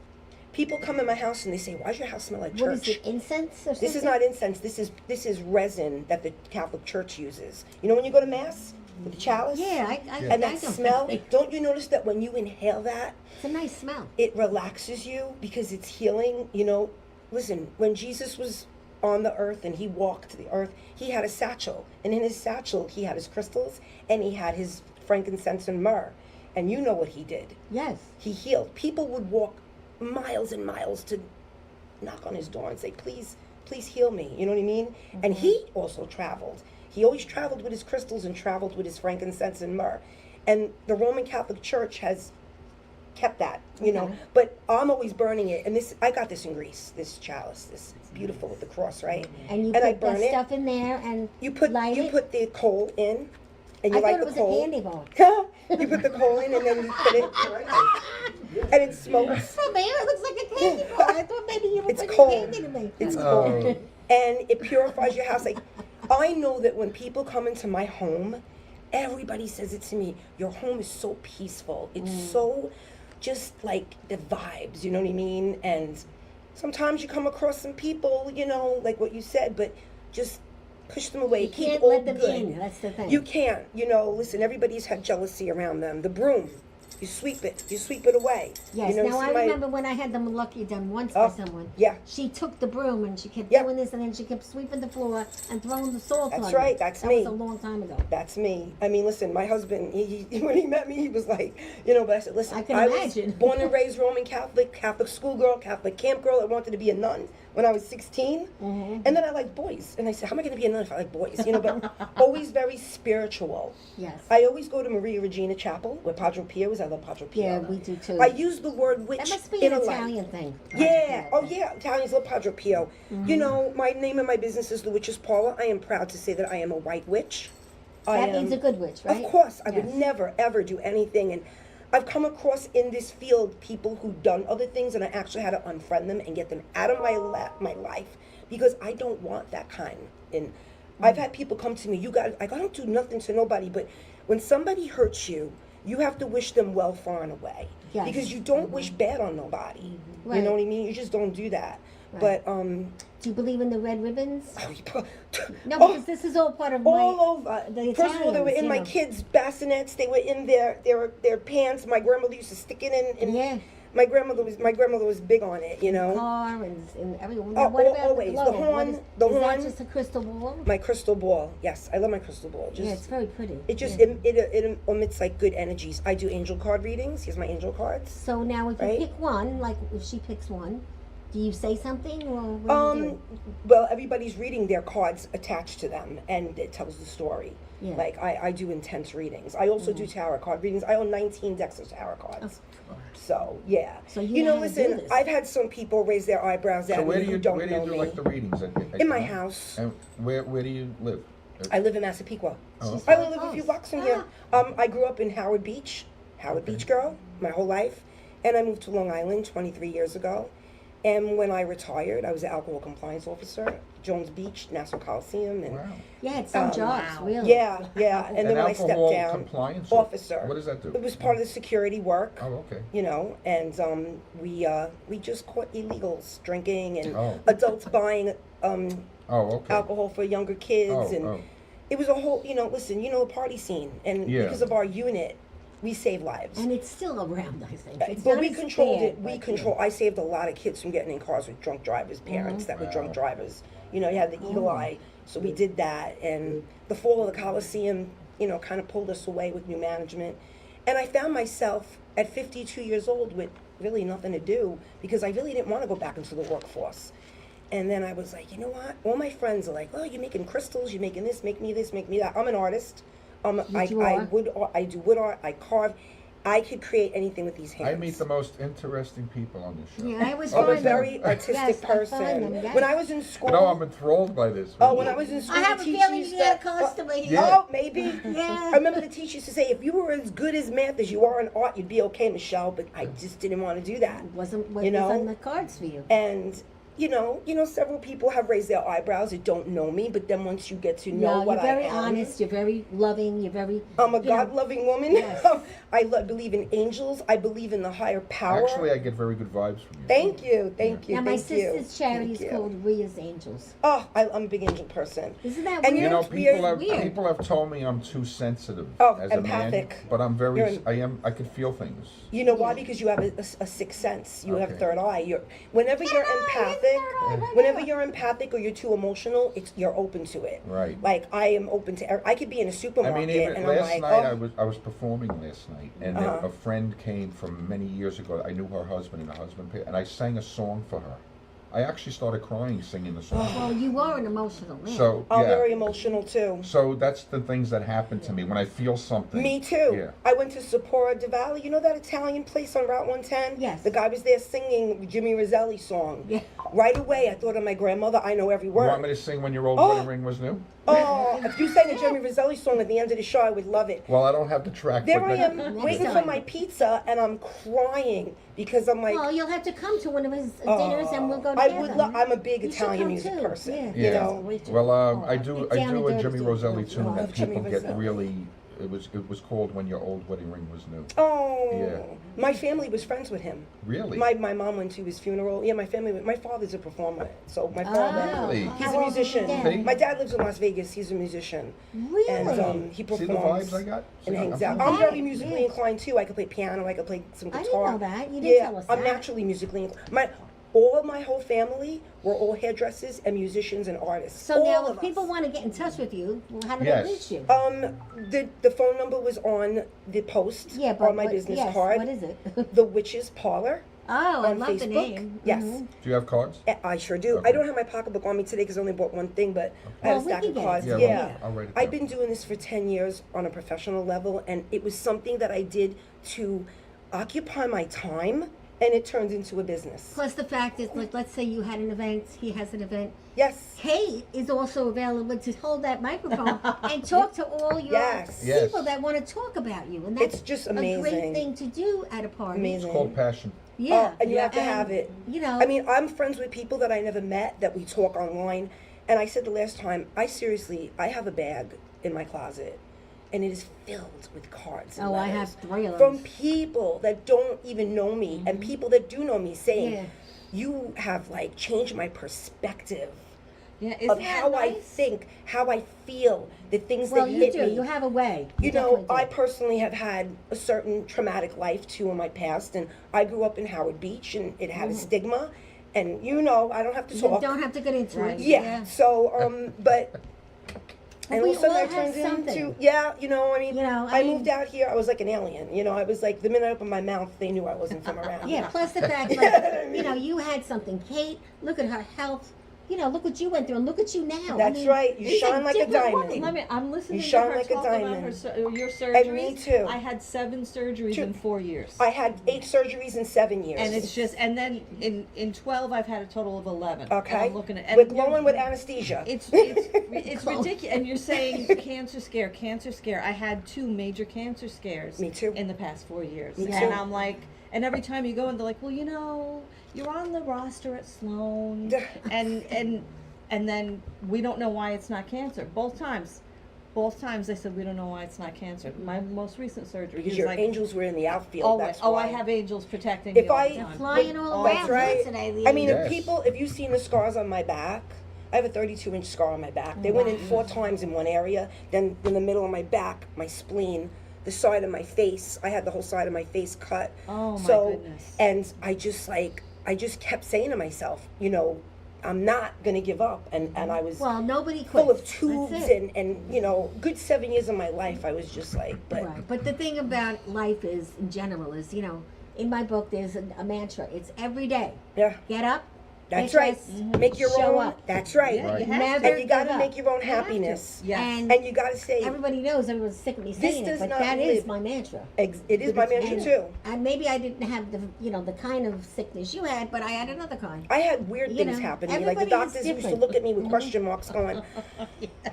People come in my house and they say, "Why does your house smell like church?" What is it, incense or something? This is not incense. This is resin that the Catholic Church uses. You know when you go to Mass with the chalice? Yeah, I And that I don't smell, think- don't you notice that when you inhale that, It's a nice smell. it relaxes you because it's healing? You know, listen, when Jesus was on the earth and he walked the earth, he had a satchel. And in his satchel, he had his crystals and he had his frankincense and myrrh. And you know what he did. Yes. He healed. People would walk miles and miles to knock on his door and say, please heal me. You know what I mean? And he also traveled. He always traveled with his crystals and traveled with his frankincense and myrrh. And the Roman Catholic Church has kept that, you know. But I'm always burning it. And this, I got this in Greece, this chalice, this beautiful with the cross, right? And you I put burn that it. stuff in there and You put light put the coal in, and you I light thought it the was coal. a candy bar. You put the coal in and then you put it, and it smokes. Oh, man, it looks like a candy bar. I thought maybe you were It's putting cold. candy to me. It's Oh. cold. And it purifies your house. Like, I know that when people come into my home, everybody says it to me, your home is so peaceful. It's so just like the vibes, you know what I mean? And sometimes you come across some people, you know, like what you said, but just push them away. You Keep can't all let them good. in. That's the thing. You can't, you know, listen, everybody's had jealousy around them. The broom, you sweep it away. Yes. You know, Now see I my- remember when I had the Malucky done once Oh, by someone. yeah. She took the broom and she kept Yeah. doing this, and then she kept sweeping the floor and throwing the salt That's on right, it. that's that me. was a long time ago. That's me. I mean, listen, my husband, he when he met me, he was like, you know, but I said, listen, I can was imagine. born and raised Roman Catholic, Catholic schoolgirl, Catholic camp girl. I wanted to be a nun when I was 16. Mm-hmm. And then I liked boys. And I said, how am I going to be a nun if I like boys? You know, but always very spiritual. Yes. I always go to Maria Regina Chapel, where Padre Pio is. I love Padre Pio. Yeah, we do too. I use the word witch That must be in an a light. Italian thing. Yeah. Oh, yeah. Italians love Padre Pio. You know, my name in my business is The Witch's Paula. I am proud to say that I am a white witch. That means a good witch, right? Of course. I would Yes. never, ever do anything. And I've come across in this field people who've done other things, and I actually had to unfriend them and get them out of my life because I don't want that kind. And I've had people come to me, you guys, I don't do nothing to nobody, but when somebody hurts you, you have to wish them well far and away. Yes. Because you don't wish bad on nobody. You Right. know what I mean? You just don't do that. Right. But Do you believe in the red ribbons? No, Oh, because this is all part of all my over. the First of all, they were Italians, in you my know. kids' bassinets. They were in their pants. My grandmother used to stick it in. Yeah. My grandmother was big on it. You know. car and everything. Oh, What about always. the glow? The horn, What the is horn. that just a crystal ball? My crystal ball. Yes, I love my crystal ball. Just, Yeah, it's very pretty. It just Yeah. it emits like good energies. I do angel card readings. Here's my angel cards. So now, if you Right? pick one, like if she picks one, do you say something or what do you do? Well, everybody's reading their cards attached to them, and it tells the story. Yeah. Like I do intense readings. I also do tarot card readings. I own 19 decks of tarot cards. So yeah. So you know, know how to do listen, this. I've had some people raise their eyebrows at So me where do who you don't do know me. like the readings? At In my home? house. And where do you live? I live in Massapequa. Oh, She's okay. I very live a few close. blocks from here. I grew up in Howard Beach girl, my whole life, and I moved to Long Island 23 years ago. And when I retired, I was an alcohol compliance officer, Jones Beach, Nassau Coliseum, and Wow. Yeah, it's some jobs, really. yeah. And then An when I stepped alcohol down, compliance officer. What does that do? It was part of the security work. Oh, okay. You know, and we just caught illegals drinking and Oh. adults buying Oh, okay. alcohol for younger kids, Oh, and oh. it was a whole, listen, a party scene, and Yeah. because of our unit, we save lives. And it's still around, I think. It's But not we as controlled bad, it. We but, control. I saved a lot of kids from getting in cars with drunk drivers, parents that were drunk Wow. drivers. You had the eagle eye, so we did that. And the fall of the Coliseum, kind of pulled us away with new management. And I found myself at 52 years old with really nothing to do because I really didn't want to go back into the workforce. And then I was like, you know what? All my friends are like, oh, you're making crystals, you're making this, make me that. I'm an artist. I you are. I do wood art, I carve. I could create anything with these hands. I meet the most interesting people on this show. Yeah, I always I'm a find very them. artistic Yes, I person. find them, yes. When I was in school, I'm enthralled by this. when I was in school, I have the a teacher feeling used you to- got a constipated. Yeah. Oh, maybe. Yeah. I remember the teacher used to say, if you were as good as math as you are in art, you'd be okay, Michelle. But I just didn't want to do that. Wasn't what You know? was on the cards for you. And several people have raised their eyebrows that don't know me, but then once you get to know No, what you're very I am, honest. You're very loving. You're very. I'm a you know, God-loving woman. Yes. I believe in angels. I believe in the higher power. Actually, I get very good vibes from you. Thank you. Now, my thank you, sister's charity thank is you. called Ria's Angels. Oh, I'm a big angel person. Isn't that And weird? You know, It's people have told me I'm too sensitive Oh, as a man, empathic. but I'm You're very. an- I can feel things. You know why? Yeah. Because you have a sixth sense. You have Okay. third eye. Whenever you're empathic or you're too emotional, you're open to it. Right. Like I am open to. I could be in a I supermarket mean, even and last I'm like, night oh, I was performing last night, and a friend came from many years ago. I knew her husband, and her husband, and I sang a song for her. I actually started crying singing the song. Well, you are an emotional man. So I'm yeah. very emotional too. So that's the things that happen to me when I feel something. Me too. Yeah. I went to Sapporo di Valle. You know that Italian place on Route 110? Yes. The guy was there singing Jimmy Rosselli's song. Yeah. Right away, I thought of my grandmother. I know every You word. want me to sing When Your Old Oh. Wedding Ring Was New? Oh, if you sang a Jimmy Rosselli song at the end of the show, I would love it. Well, I don't have the track. There but I that- am Next waiting for time. my pizza, and I'm crying because I'm like, Well, you'll have to come to one of his dinners and we'll go I together. would love. I'm a big You should Italian come music too. person. Yeah. You Yeah. know. Well, I It's do down a and Jimmy dirty. Rosselli Oh, tune I that love Jimmy people get Rosselli. really. It was called When Your Old Wedding Ring Was New. Oh, Yeah. my family was friends with him. Really? My mom went to his funeral. Yeah, my family. My father's a performer, so my father. Really? He's How a old is your musician. dad? My dad lives in Las Vegas. He's a musician. Really? And he See performs. the vibes I got? And See, hangs I'm out. I'm Right, very musically yeah. inclined too. I could play piano. I could play some I guitar. didn't know that. You didn't tell us I'm that. naturally musically inclined. My whole family were all hairdressers and musicians and artists. So all now, of if people us. want to get in touch with you, how do Yes. they reach you? The phone number was on the post Yeah, but on my what- business yes, card. what is it? The Witch's Parlor. Oh, I on love Facebook. the name. Yes. Mhm. Do you have cards? I sure do. Okay. I don't have my pocketbook on me today because I only bought one thing, but I have Well, a we stack can of get it. cards. Yeah, Yeah. well, I'll write it I've down. been doing this for 10 years on a professional level, and it was something that I did to occupy my time, and it turned into a business. Plus the fact is, like, let's say you had an event, he has an event. Yes. Kate is also available to hold that microphone and talk to all your Yes. Yes. people that want to talk about you. And that's It's just a great amazing. thing to do at a party. Amazing. It's called passion. Yeah. Oh, and you have to have it. You know. I mean, I'm friends with people that I never met that we talk online. And I said the last time, I have a bag in my closet, and it is filled with cards and Oh, I letters have 3 of from those. people that don't even know me and people that do know me saying, Yeah. you have like changed my perspective Yeah, of isn't that how I nice? think, how I feel, the things Well, that you hit do. me. You have a way. You know, definitely do. I personally have had a certain traumatic life too in my past, and I grew up in Howard Beach, and it had a stigma. And you know, I don't have to You talk. don't have to get into it. Yeah. So, but. And we all of a sudden all I have turned something. into, yeah, you know, I mean, You know, I I mean- moved out here, I was like an alien, you know, I was like, the minute I opened my mouth, they knew I wasn't from around. Yeah, plus the fact, like, you know, you had something. Kate, look at her health. You know, look what you went through, and look at you now. That's right. You it's shine like a different diamond. Let me. I'm listening You to shine her like a talk about diamond. your surgeries. And me too. I had 7 surgeries True. in 4 years. I had 8 surgeries in 7 years. and it's just, and then in 12, I've had a total of 11. okay. And I'm looking at, We're and glowing with anesthesia. it's ridiculous. And you're saying cancer scare. I had 2 major cancer scares. Me too. In the past 4 years. Me And too. I'm like, and every time you go and they're like, well, you know, you're on the roster at Sloan, and then we don't know why it's not cancer. Both times they said we don't know why it's not cancer. My most recent surgery because is your like, angels were in the outfield. always, That's oh, why. I have angels protecting If me all I- the time. flying all That's around right. today. I mean, Yes. if you've seen the scars on my back, I have a 32-inch scar on my back. They went in 4 times in one area. Then in the middle of my back, my spleen, the side of my face. I had the whole side of my face cut. Oh, my so, goodness. And I just kept saying to myself, you know, I'm not gonna give up. And I was Well, nobody quits. full of That's tubes it. and you know, good 7 years of my life. I was just like, but Right. But the thing about life is, in general, is, you know, in my book, there's a mantra. It's every day. yeah. Get up. That's get right. dressed, Make your show own. up. That's right. Yeah, you Right. have Never to. And you got give to up. make your own You have to. happiness. Yes. And you got to say, Everybody knows, everyone's sick of me saying does it, but not that is live. my mantra. it is my mantra And- too. And maybe I didn't have the, you know, the kind of sickness you had, but I had another kind. I had weird You things know, happen to me. Like the everybody is doctors used to different. look at me with question marks going, I don't know.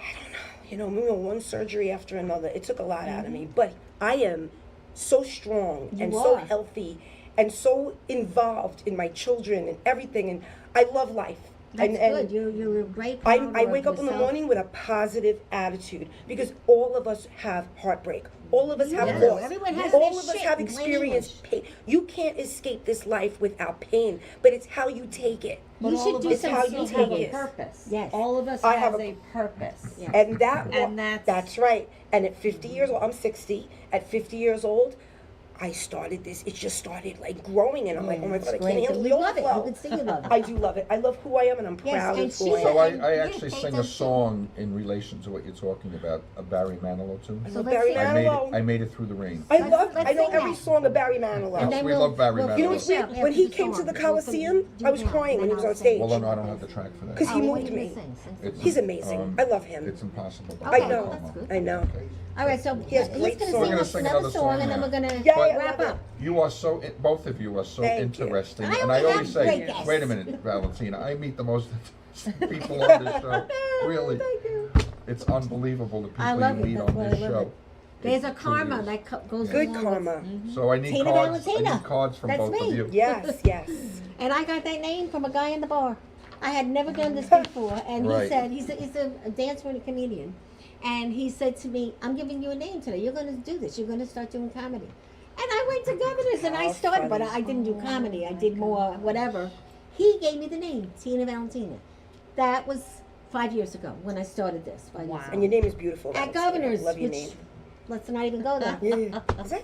You know, moving one surgery after another. It took a lot out of me. But I am so strong You and so are. healthy. and so involved in my children and everything, and I love life. That's and good. You're a great. I promoter wake of up in the yourself. morning with a positive attitude because all of us have heartbreak. All of us have Yeah. loss. Everyone has all their of us shit have in plain experienced pain. You can't escape this life without pain, but it's how you take it. But You all should of do us some how you still take have a it. purpose. Yes. All of us I has have a purpose. Yeah. And And that's right. And at 50 years old, I'm 60. At 50 years old, I started this. It just started like growing, and I'm like, oh my It's God, I great. can't handle You the love it. You overflow. can see you love it. I do love it. I love who I am, and I'm Yes, proud and of who she I am. So I Yeah, actually take sing a those song in relation to what you're talking about, a Barry Manilow tune. So let's Barry see. Manilow. I made it through the rain. I Let's- love. let's I know sing every that. song of Barry Manilow. And then we love Barry we'll Manilow. You know finish what's weird? up When after he the came to song. the We'll Coliseum, do I was that, crying when he then was I'll on say- stage. Well, no, I don't have the track for that. 'Cause he Oh, what moved are you me. gonna sing? Sing It's, He's amazing. I love him. It's impossible. Okay, I know. that's good. I know. Okay. All right, so He has he's great going songs. We're to gonna sing sing us another another song, song and then now. we're going to Yeah, I wrap love up. You are so, both of you are so Thank you. interesting. I And I only always have say, great guests. wait a minute, Valentina, I meet the most people on this show. Really. Thank you. It's unbelievable the I people love you it. meet That's on why I this love show. it. There's a It truly karma is. that goes Good along karma. So I need Tina cards. I Valentina. need cards from That's both me. of you. Yes, yes. And I got that name from a guy in the bar. I had never done this before, and Right. he said he's a dancer and a comedian, and he said to me, "I'm giving you a name today. You're going to do this. You're going to start doing comedy." And I went to Governor's and I How started, but funny. I didn't do comedy. I did more whatever. He gave me the name Tina Valentina. That was 5 years ago when I started this. 5 years Wow. ago. And your name is beautiful. At Valentina. Governor's, Love your which name. let's not even go there. Yeah.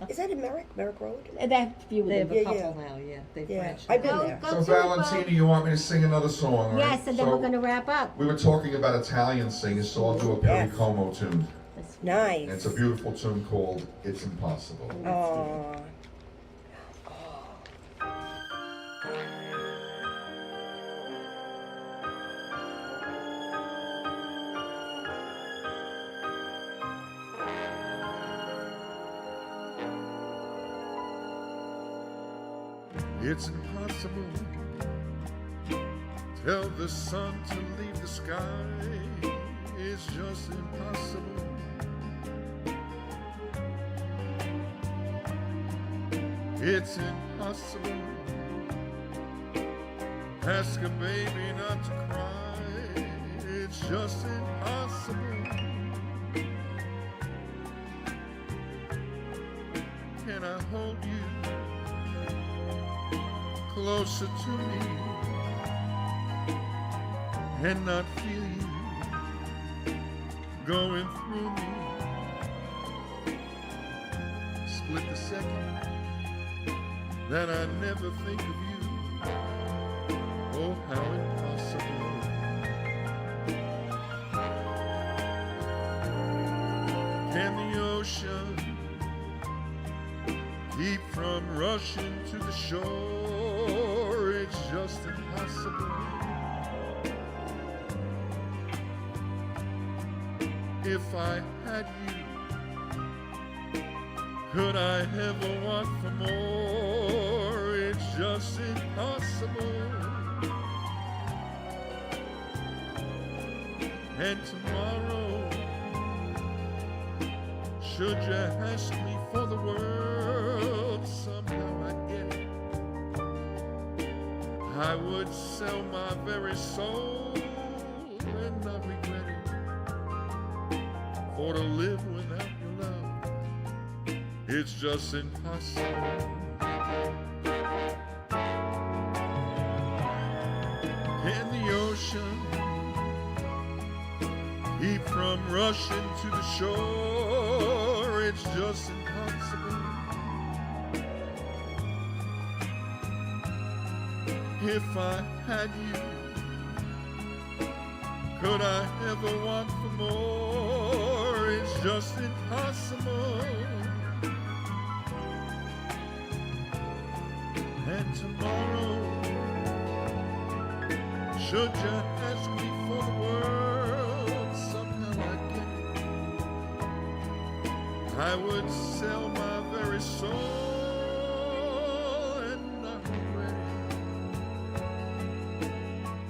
Is that in Merrick? Merrick Road? That few of They them. have a Yeah, couple yeah. now, yeah. They've Yeah. branched I've been out. there. Go So to it, Valentina, Bob. you want me to sing another song, right? Yes, and then So we're going to wrap up. we were talking about Italian singers, so I'll do a Perry Yes. Como tune. Nice. And it's a beautiful tune called It's Impossible. Aww. It's impossible. Tell the sun to leave the sky. It's just impossible. It's impossible. Ask a baby not to cry. It's just impossible. Can I hold you closer to me and not feel you going through me? Split the second that I never think of you. Oh, how impossible. Can the ocean keep from rushing to the shore? It's just impossible. If I had you, could I ever want for more? It's just impossible. And tomorrow, should you ask me for the world, somehow I get it. I would sell my very soul and not regret it. For to live without your love, it's just impossible. Can the ocean keep from rushing to the shore? It's just impossible. If I had you, could I ever want for more? It's just impossible. And tomorrow, should you ask me for the world, somehow I get it. I would sell my very soul and not regret it.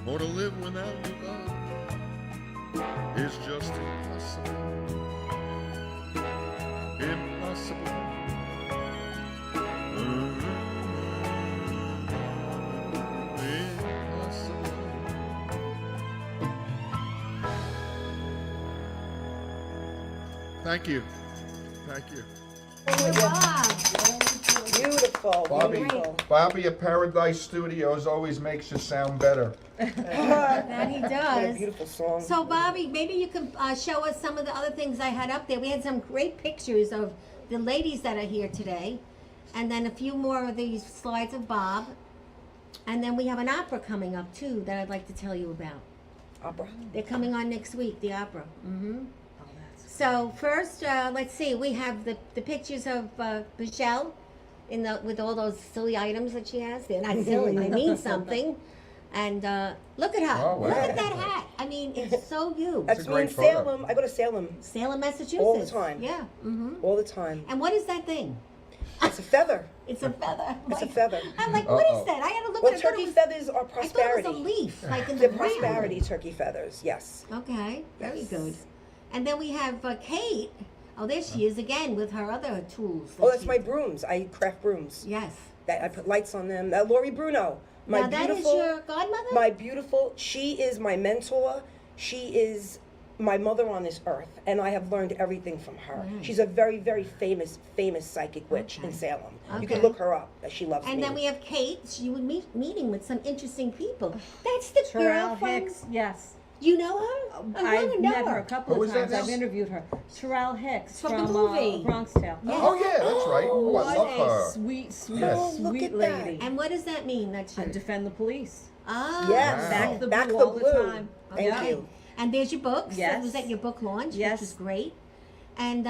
For to live without your love is just impossible. Impossible. Thank you. Thank you. Beautiful, Bobby, beautiful. Bobby at Paradise Studios always makes you sound better. That he What a does. beautiful song. So, Bobby, maybe you can show us some of the other things I had up there. We had some great pictures of the ladies that are here today, and then a few more of these slides of Bob. And then we have an opera coming up, too, that I'd like to tell you about. Opera. They're coming on next week, the opera. Mm-hmm. Oh, that's So, first, let's see. We have the pictures of Michelle with all those silly items that she has. They're not silly. They mean something. And look at her. Oh, wow. Look at that hat. I mean, it's so you. That's a me in great photo. Salem. I go to Salem Salem, Massachusetts. all the time. Yeah. Mm-hmm. all the time. And what is that thing? It's a feather. It's a feather. It's a Like- feather. I'm like, what is Uh-oh. that? I had to look Well, at it. I thought turkey it was- feathers are I thought it prosperity. was a leaf, like in the They're ground. prosperity turkey feathers, yes. Okay, very Yes. good. And then we have Kate. Oh, there she is again with her other tools. that Oh, that's she- my brooms. I craft brooms. Yes. That I put lights on them. Lori Bruno, my Now that is beautiful, your godmother? my beautiful. She is my mentor. She is my mother on this earth, and I have learned everything from her. Nice. She's a very, very famous psychic witch Okay. in Salem. You Okay. can look her up. She loves And me. then we have Kate. She would meeting with some interesting people. That's the girl Terrell from. Hicks, yes. You know her? I I've wanna know met her a couple Who of is that times. I've now? interviewed her. Terrell Hicks From from, the movie. Bronx Tale. Yes. Oh, yeah, that's right. Oh, I What love a her. sweet, sweet, Yes. Oh, look sweet at that. lady. And what does that mean? That's I your. defend the police. Ah. Yes, Back the back blue the all the blue. time. Thank Okay. you. And there's your books. Yes. Was that your book launch? Yes. Which is great. And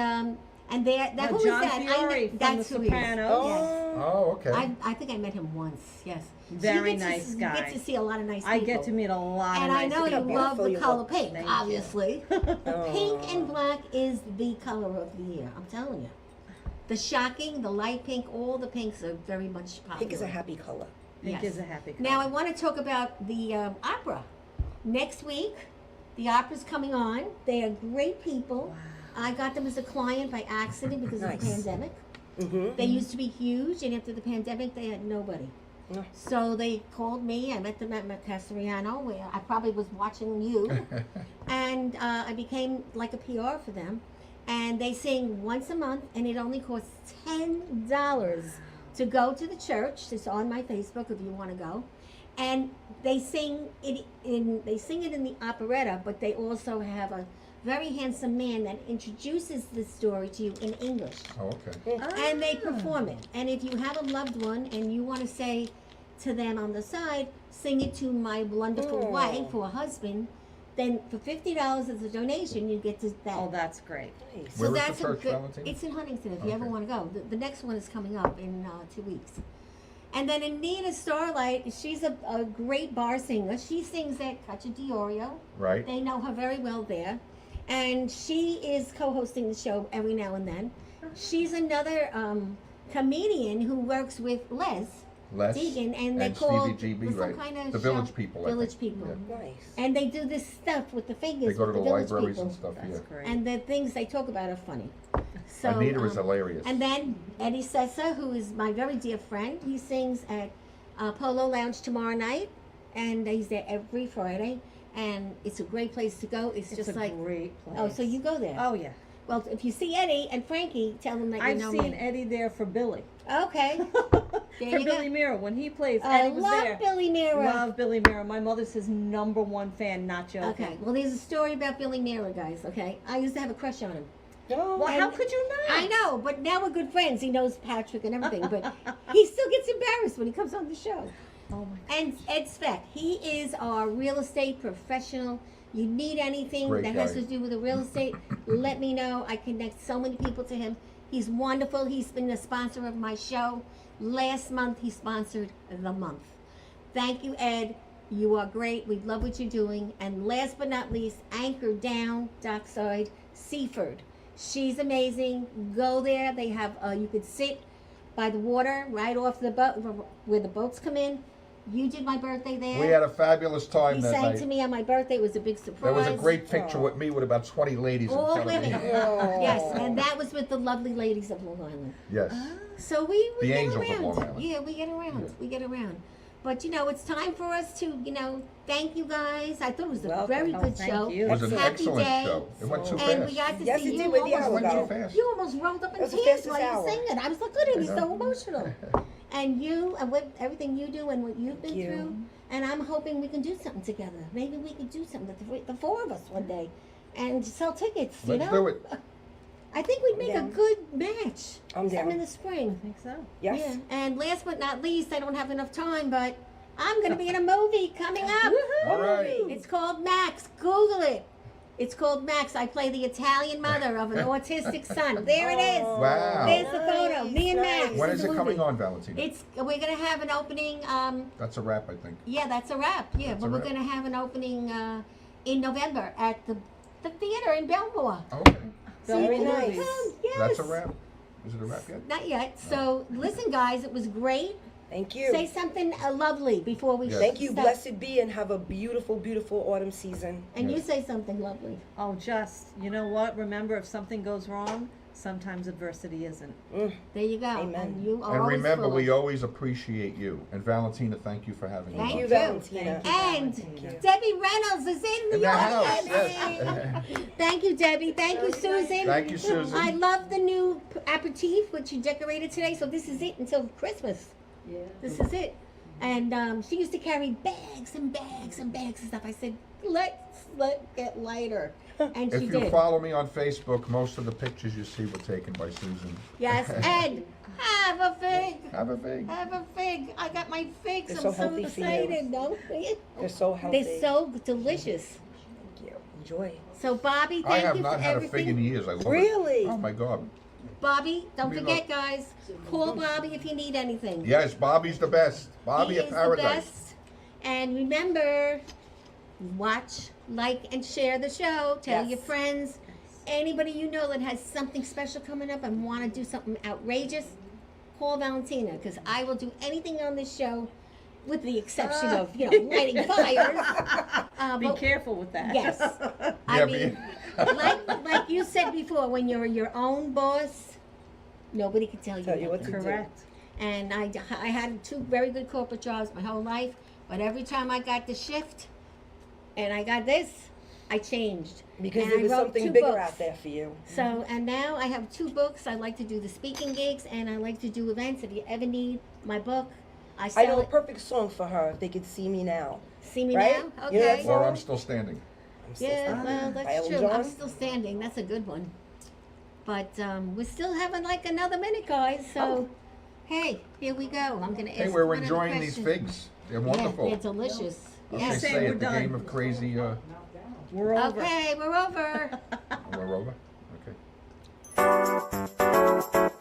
there. That who is John that? Fiore from The That's who he is. Sopranos. Yes. Oh, okay. I think I met him once. Yes. Very you get nice to, guy. You get to see a lot of nice people. I get to meet a lot And of I nice know you people. love the you color look. pink, Thank you. obviously. Pink and black is the color of the year. I'm telling you. The shocking, the light pink, all the pinks are very much popular. Pink is a happy color. Pink Yes. is a happy color. Now I want to talk about the opera. Next week, the opera's coming on. They are great people. I got them as a client by accident because of the Nice. pandemic. Mm-hmm. They used to be huge, and after the pandemic, they had nobody. Yeah. So they called me. I met them at Castellano, where I probably was watching you, and I became like a PR for them. And they sing once a month, and it only costs $10 to go to the church. It's on my Facebook if you want to go. And they sing it in the operetta, but they also have a very handsome man that introduces the story to you in English. Oh, okay. And they perform it. And if you have a loved one and you want to say to them on the side, sing it to my wonderful Oh. wife or husband, then for $50 as a donation, you get to that. Oh, that's great. Nice. Where is the that's a church, good- Valentina? It's in Huntington if you ever Okay. want to go. The next one is coming up in 2 weeks. And then Anita Starlight, she's a great bar singer. She sings at Cacio Diorio. Right. They know her very well there. And she is co-hosting the show every now and then. She's another comedian who works with Les Deegan, and they call Stevie GB, some right? kind of The show- Village People, I Village think. People. Yeah. Nice. And they do this stuff with the fingers. They go to with the Village libraries People. and stuff, yeah. That's great. And the things they talk about are funny. So, Anita is hilarious. And then Eddie Sessa, who is my very dear friend, he sings at Polo Lounge tomorrow night, and he's there every Friday. And it's a great place to go. It's It's just a like, great place. oh, so you go there. Oh, yeah. Well, if you see Eddie and Frankie, tell them that you I've know seen me. Eddie there for Billy. Okay. There For you Billy go. Mira. When he plays, I Eddie was love there. Billy Mira. Love Billy Mira. My mother's his #1 fan, not joking. Okay. Well, there's a story about Billy Mira, guys. Okay. I used to have a crush on him. No. Well, how And- could you not? I know, but now we're good friends. He knows Patrick and everything, but he still gets embarrassed when he comes on the show. Oh, my And Ed Speck, he is our real estate professional. You need anything Great that has guy. to do with the real estate, let me know. I connect so many people to him. He's wonderful. He's been a sponsor of my show. Last month, he sponsored the month. Thank you, Ed. You are great. We love what you're doing. And last but not least, Anchor Down, Dockside, Seaford. She's amazing. Go there. They have, you could sit by the water right off the boat where the boats come in. You did my birthday there. We had a fabulous time He that sang night. to me on my birthday. It was a big surprise. There was a great picture with me with about 20 ladies in All front of women. me. Yes, and that was with the lovely ladies of Long Island. Yes. So we The get angels of around. Long Island. Yeah, we get around. Yeah. We get around. But it's time for us to, thank you guys. I thought it was a Welcome. very good thank show. you. It was an Happy excellent day. show. It went too And fast. we got to Yes, see it you did with the almost, hour Went too go. fast. you almost rolled up in That was the tears fastest while you hour. were singing. I was like, look at him, he's I so know. emotional. And you and what everything you do and what you've been Thank you. through. And I'm hoping we can do something together. Maybe we could do something, the four of us one day, and sell tickets. Let's do it. I think we'd make a down. good match. I'm Sometime in down. the spring. I think so. Yes. Yeah. And last but not least, I don't have enough time, but I'm going to be in a movie coming up. All right. It's called Max. Google it. It's called Max. I play the Italian mother of an autistic son. There it is. Wow. There's the photo. Me and Max. nice. When in is the it coming movie. on, Valentina? We're gonna have an opening. That's a wrap, I think. Yeah, that's a wrap. Yeah, That's but a we're wrap. gonna have an opening in November at the theater in Belmore. Okay. So you Very can nice. come. Yes. That's a wrap. Is it a wrap yet? Not yet. So listen, guys, it was great. Thank you. Say something lovely before we. Yes. Thank you. stop. Blessed be and have a beautiful, beautiful autumn season. And you Yes. say something lovely. Oh, just, you know what? Remember, if something goes wrong, sometimes adversity isn't. There you go. Amen. And you are And always remember, full we of- always appreciate you. And Valentina, thank you for having Thank us. Thank you, you. Valentina. And Thank you. Debbie Reynolds is in the In the house, audience. yes. Thank you, Debbie. Thank you, Susan. Thank you, Susan. I love the new aperitif, which you decorated today. So this is it until Christmas. Yeah. This is it. And she used to carry bags and bags and bags and stuff. I said, let's get lighter. And If she you did. follow me on Facebook, most of the pictures you see were taken by Susan. Yes, and have a fig. Have a fig. Have a fig. I got my figs. They're I'm so so healthy for you. excited. No? They're so healthy. They're so delicious. Thank you. Enjoy. So Bobby, I thank have you not for had a fig in everything. years. I love Really? it. Oh my God. Bobby, don't We forget, love- guys. Call Bobby if you need anything. Yes, Bobby's the best. Bobby he of is the Paradise. best. And remember, watch, like, and share the show. Tell Yes. your friends. Anybody you know that has something special coming up and want to do something outrageous, call Valentina, because I will do anything on this show, with the exception of lighting fires. Be But- careful with that. Yes. Yeah, I mean, like you said before, when you're your own boss, nobody can tell you Tell you what nothing. to do. Correct. And I had two very good corporate jobs my whole life, but every time I got the shift and I got this, I changed. Because And there I was wrote something 2 bigger books. out there for you. So, and now I have 2 books. I like to do the speaking gigs and I like to do events. If you ever need my book, I I sell know a it. perfect song for her. If they could see me now. See me right? now? You know that Okay. Or song? I'm still standing. I'm still Yeah, standing. well, By that's Ellen true. I'm John. still standing. That's a good one. But we're still having like another minute, guys. So, Oh. hey, here we go. I'm going to ask Hey, we're one of the enjoying these questions. figs. They're wonderful. Yeah, they're delicious. As Yes. they Say say we're at the done. game of crazy. We're over. Okay, we're over. We're over. Okay.